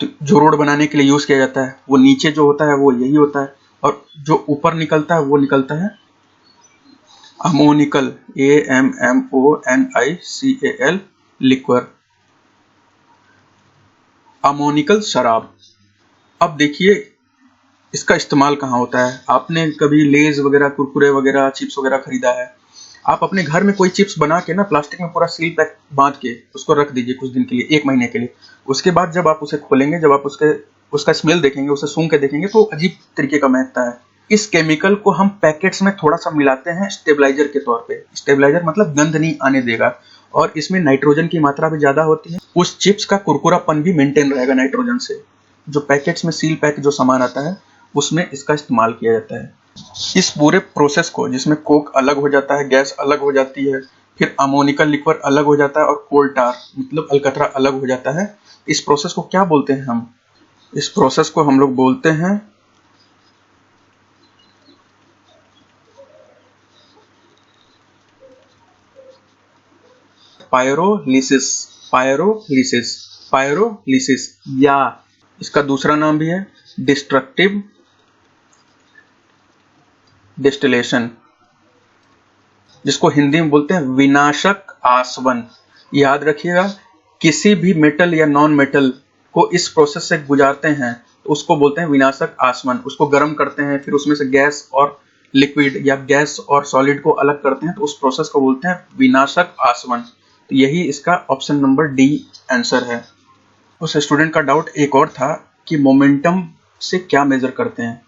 तो जो रोड बनाने के लिए यूज किया जाता है वो नीचे जो होता है वो यही होता है, और जो ऊपर निकलता है वो निकलता है अमोनिकल, AMMONICAL, लिक्वर, अमोनिकल शराब। अब देखिए इसका इस्तेमाल कहाँ होता है। आपने कभी लेज वगैरह, कुरकुरे वगैरह, चिप्स वगैरह खरीदा है, आप अपने घर में कोई चिप्स बना के ना प्लास्टिक में पूरा सील पैक बांध के उसको रख दीजिए कुछ दिन के लिए, 1 महीने के लिए। उसके बाद जब आप उसे खोलेंगे, जब आप उसका स्मेल देखेंगे, उसे सूंघ के देखेंगे तो अजीब तरीके का महकता है। इस केमिकल को हम पैकेट्स में थोड़ा सा मिलाते हैं स्टेबलाइजर के तौर पे। स्टेबलाइजर मतलब गंध नहीं आने देगा, और इसमें नाइट्रोजन की मात्रा भी ज्यादा होती है। उस चिप्स का कुरकुरापन भी मेंटेन रहेगा नाइट्रोजन से। जो पैकेट्स में सील पैक जो सामान आता है उसमें इसका इस्तेमाल किया जाता है। इस पूरे प्रोसेस को, जिसमें कोक अलग हो जाता है, गैस अलग हो जाती है, फिर अमोनिकल लिक्वर अलग हो जाता है, और कोल टार मतलब अलकतरा अलग हो जाता है, इस प्रोसेस को क्या बोलते हैं हम, इस प्रोसेस को हम लोग बोलते हैं पायरोलिसिस। पायरोलिसिस, पायरोलिसिस, या इसका दूसरा नाम भी है डिस्ट्रक्टिव डिस्टिलेशन, जिसको हिंदी में बोलते हैं विनाशक आसवन। याद रखिएगा, किसी भी मेटल या नॉन मेटल को इस प्रोसेस से गुजारते हैं तो उसको बोलते हैं विनाशक आसवन। उसको गर्म करते हैं, फिर उसमें से गैस और लिक्विड या गैस और सॉलिड को अलग करते हैं, तो उस प्रोसेस को बोलते हैं विनाशक आसवन। तो यही इसका ऑप्शन नंबर डी आंसर है। उस स्टूडेंट का डाउट एक और था कि मोमेंटम से क्या मेजर करते हैं।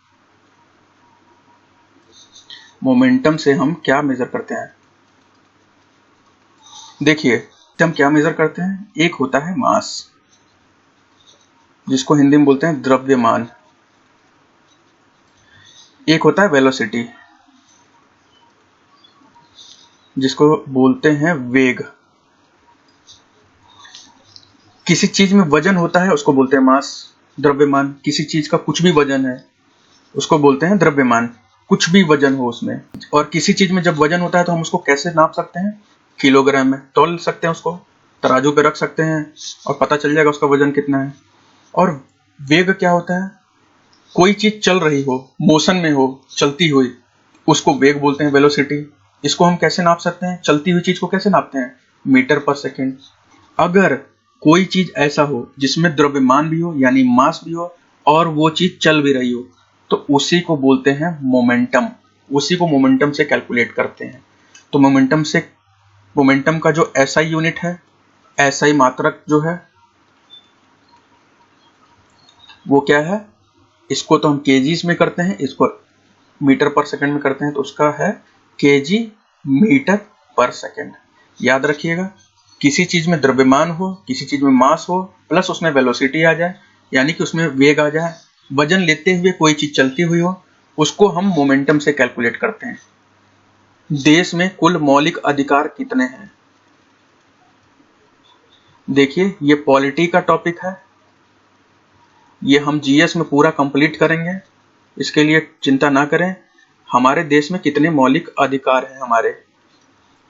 मोमेंटम से हम क्या मेजर करते हैं, देखिए हम क्या मेजर करते हैं। एक होता है मास, जिसको हिंदी में बोलते हैं द्रव्यमान। एक होता है वेलोसिटी, जिसको बोलते हैं वेग। किसी चीज में वजन होता है उसको बोलते हैं मास, द्रव्यमान। किसी चीज का कुछ भी वजन है उसको बोलते हैं द्रव्यमान, कुछ भी वजन हो उसमें। और किसी चीज में जब वजन होता है तो हम उसको कैसे नाप सकते हैं, किलोग्राम में तौल सकते हैं, उसको तराजू पे रख सकते हैं और पता चल जाएगा उसका वजन कितना है। और वेग क्या होता है, कोई चीज चल रही हो, मोशन में हो, चलती हुई, उसको वेग बोलते हैं, वेलोसिटी। इसको हम कैसे नाप सकते हैं, चलती हुई चीज को कैसे नापते हैं, मीटर पर सेकेंड। अगर कोई चीज ऐसा हो जिसमें द्रव्यमान भी हो यानी मास भी हो और वो चीज चल भी रही हो, तो उसी को बोलते हैं मोमेंटम। उसी को मोमेंटम से कैलकुलेट करते हैं। तो मोमेंटम का जो एसआई यूनिट है, एसआई मात्रक जो है वो क्या है, इसको तो हम केजीज में करते हैं, इसको मीटर पर सेकंड में करते हैं, तो उसका है केजी मीटर पर सेकंड। याद रखिएगा, किसी चीज में द्रव्यमान हो, किसी चीज में मास हो, प्लस उसमें वेलोसिटी आ जाए यानी कि उसमें वेग आ जाए, वजन लेते हुए कोई चीज चलती हुई हो, उसको हम मोमेंटम से कैलकुलेट करते हैं। देश में कुल मौलिक अधिकार कितने हैं, देखिए ये पॉलिटी का टॉपिक है, ये हम जीएस में पूरा कंप्लीट करेंगे, इसके लिए चिंता ना करें। हमारे देश में कितने मौलिक अधिकार हैं, हमारे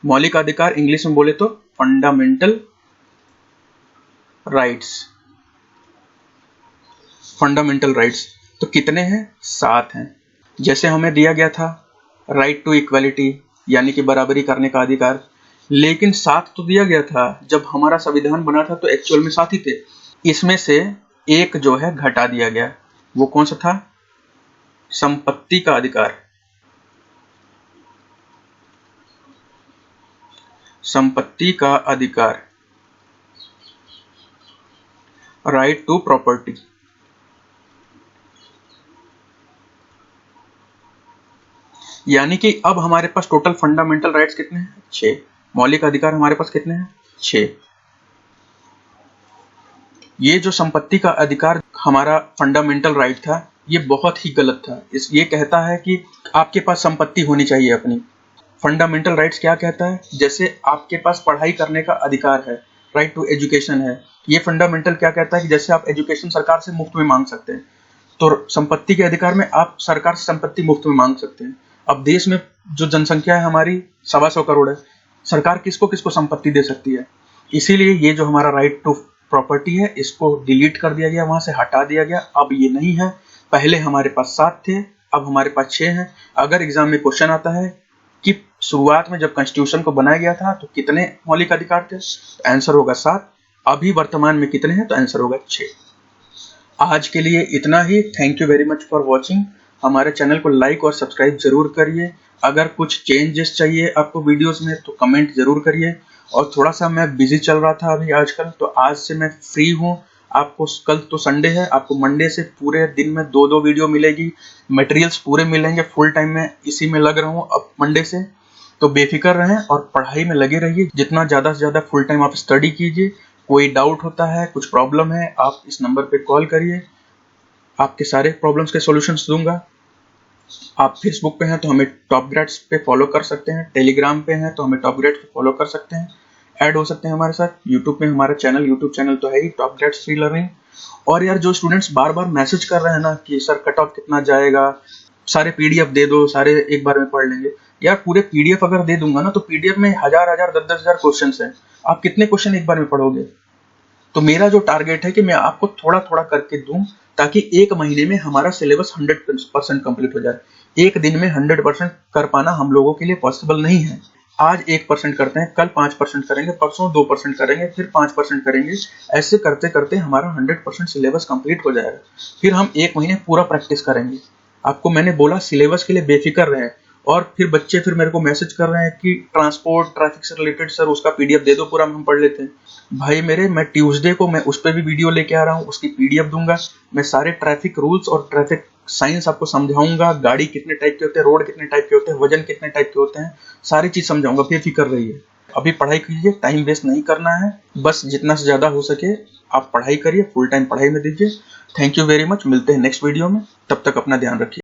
मौलिक अधिकार इंग्लिश में बोले तो फंडामेंटल राइट्स, फंडामेंटल राइट्स। तो कितने हैं, 7 हैं। जैसे हमें दिया गया था राइट टू इक्वालिटी यानी कि बराबरी करने का अधिकार, लेकिन 7 तो दिया गया था। जब हमारा संविधान बना था तो एक्चुअल में 7 ही थे। इसमें से एक जो है घटा दिया गया, वो कौन सा था? संपत्ति का अधिकार। संपत्ति का अधिकार, राइट टू प्रॉपर्टी। यानी कि अब हमारे पास टोटल फंडामेंटल राइट्स कितने हैं? 6। मौलिक अधिकार हमारे पास कितने हैं? 6। ये जो संपत्ति का अधिकार हमारा फंडामेंटल राइट था, ये बहुत ही गलत था। ये कहता है कि आपके पास संपत्ति होनी चाहिए अपनी। फंडामेंटल राइट्स क्या कहता है? जैसे आपके पास पढ़ाई करने का अधिकार है, राइट टू एजुकेशन है। ये फंडामेंटल क्या कहता है कि जैसे आप एजुकेशन सरकार से मुफ्त में मांग सकते हैं, तो संपत्ति के अधिकार में आप सरकार से संपत्ति मुफ्त में मांग सकते हैं। अब देश में जो जनसंख्या है हमारी 125 करोड़ है, सरकार किसको किसको संपत्ति दे सकती है। इसीलिए ये जो हमारा राइट टू प्रॉपर्टी है, इसको डिलीट कर दिया गया, वहां से हटा दिया गया। अब ये नहीं है। पहले हमारे पास 7 थे, अब हमारे पास 6 हैं। अगर एग्जाम में क्वेश्चन आता है कि शुरुआत में जब कॉन्स्टिट्यूशन को बनाया गया था तो कितने मौलिक अधिकार थे, तो आंसर होगा 7। अभी वर्तमान में कितने हैं, तो आंसर होगा 6। आज के लिए इतना ही। Thank you very much for watching. हमारे चैनल को लाइक और सब्सक्राइब जरूर करिए। अगर कुछ चेंजेस चाहिए आपको वीडियोस में तो कमेंट जरूर करिए। और थोड़ा सा मैं बिजी चल रहा था अभी आजकल, तो आज से मैं फ्री हूँ। आपको कल तो संडे है, आपको मंडे से पूरे दिन में 2-2 वीडियो मिलेगी। मटेरियल्स पूरे मिलेंगे, फुल टाइम में इसी में लग रहा हूँ अब मंडे से। तो बेफिक्र रहें और पढ़ाई में लगे रहिए। जितना ज़्यादा से ज़्यादा फुल टाइम आप स्टडी कीजिए। कोई डाउट होता है, कुछ प्रॉब्लम है, आप इस नंबर पे कॉल करिए। आपके सारे प्रॉब्लम्स के सॉल्यूशंस दूंगा। आप फेसबुक पे हैं तो हमें टॉप ग्रेड्स पे फॉलो कर सकते हैं, टेलीग्राम पे हैं तो हमें टॉप ग्रेड्स पे फॉलो कर सकते हैं, ऐड हो सकते हैं हमारे साथ। यूट्यूब पे हमारा यूट्यूब चैनल तो है ही, टॉप ग्रेड्स फ्री लर्निंग। और यार जो स्टूडेंट्स बार बार मैसेज कर रहे हैं ना कि सर कट ऑफ कितना जाएगा, सारे पीडीएफ दे दो, सारे एक बार में पढ़ लेंगे। यार पूरे पीडीएफ अगर दे दूंगा ना तो पीडीएफ में 1000 10 हजार क्वेश्चन हैं। आप कितने क्वेश्चन एक बार में पढ़ोगे? तो मेरा जो टारगेट है कि मैं आपको थोड़ा थोड़ा करके दूं, ताकि एक महीने में हमारा सिलेबस 100% कंप्लीट हो जाए। एक दिन में 100% कर पाना हम लोगों के लिए पॉसिबल नहीं है। आज 1% करते हैं, कल 5% करेंगे, परसों 2% करेंगे, फिर 5% करेंगे। ऐसे करते करते हमारा 100% सिलेबस कंप्लीट हो जाएगा। फिर हम एक महीने पूरा प्रैक्टिस करेंगे। आपको मैंने बोला सिलेबस के लिए बेफिक्र रहें। और फिर बच्चे फिर मेरे को मैसेज कर रहे हैं कि ट्रांसपोर्ट ट्रैफिक से रिलेटेड सर उसका पीडीएफ दे दो, पूरा हम पढ़ लेते हैं। भाई मेरे, मैं ट्यूसडे को मैं उस पर भी वीडियो लेके आ रहा हूँ, उसकी पीडीएफ दूंगा। मैं सारे ट्रैफिक रूल्स और ट्रैफिक साइंस आपको समझाऊंगा। गाड़ी कितने टाइप के होते हैं, रोड कितने टाइप के होते हैं, वजन कितने टाइप के होते हैं, सारी चीज समझाऊंगा। बेफिक्र रहिए, अभी पढ़ाई कीजिए, टाइम वेस्ट नहीं करना है। बस जितना से ज्यादा हो सके आप पढ़ाई करिए, फुल टाइम पढ़ाई में दीजिए। Thank you very much. मिलते हैं नेक्स्ट वीडियो में, तब तक अपना ध्यान रखिए।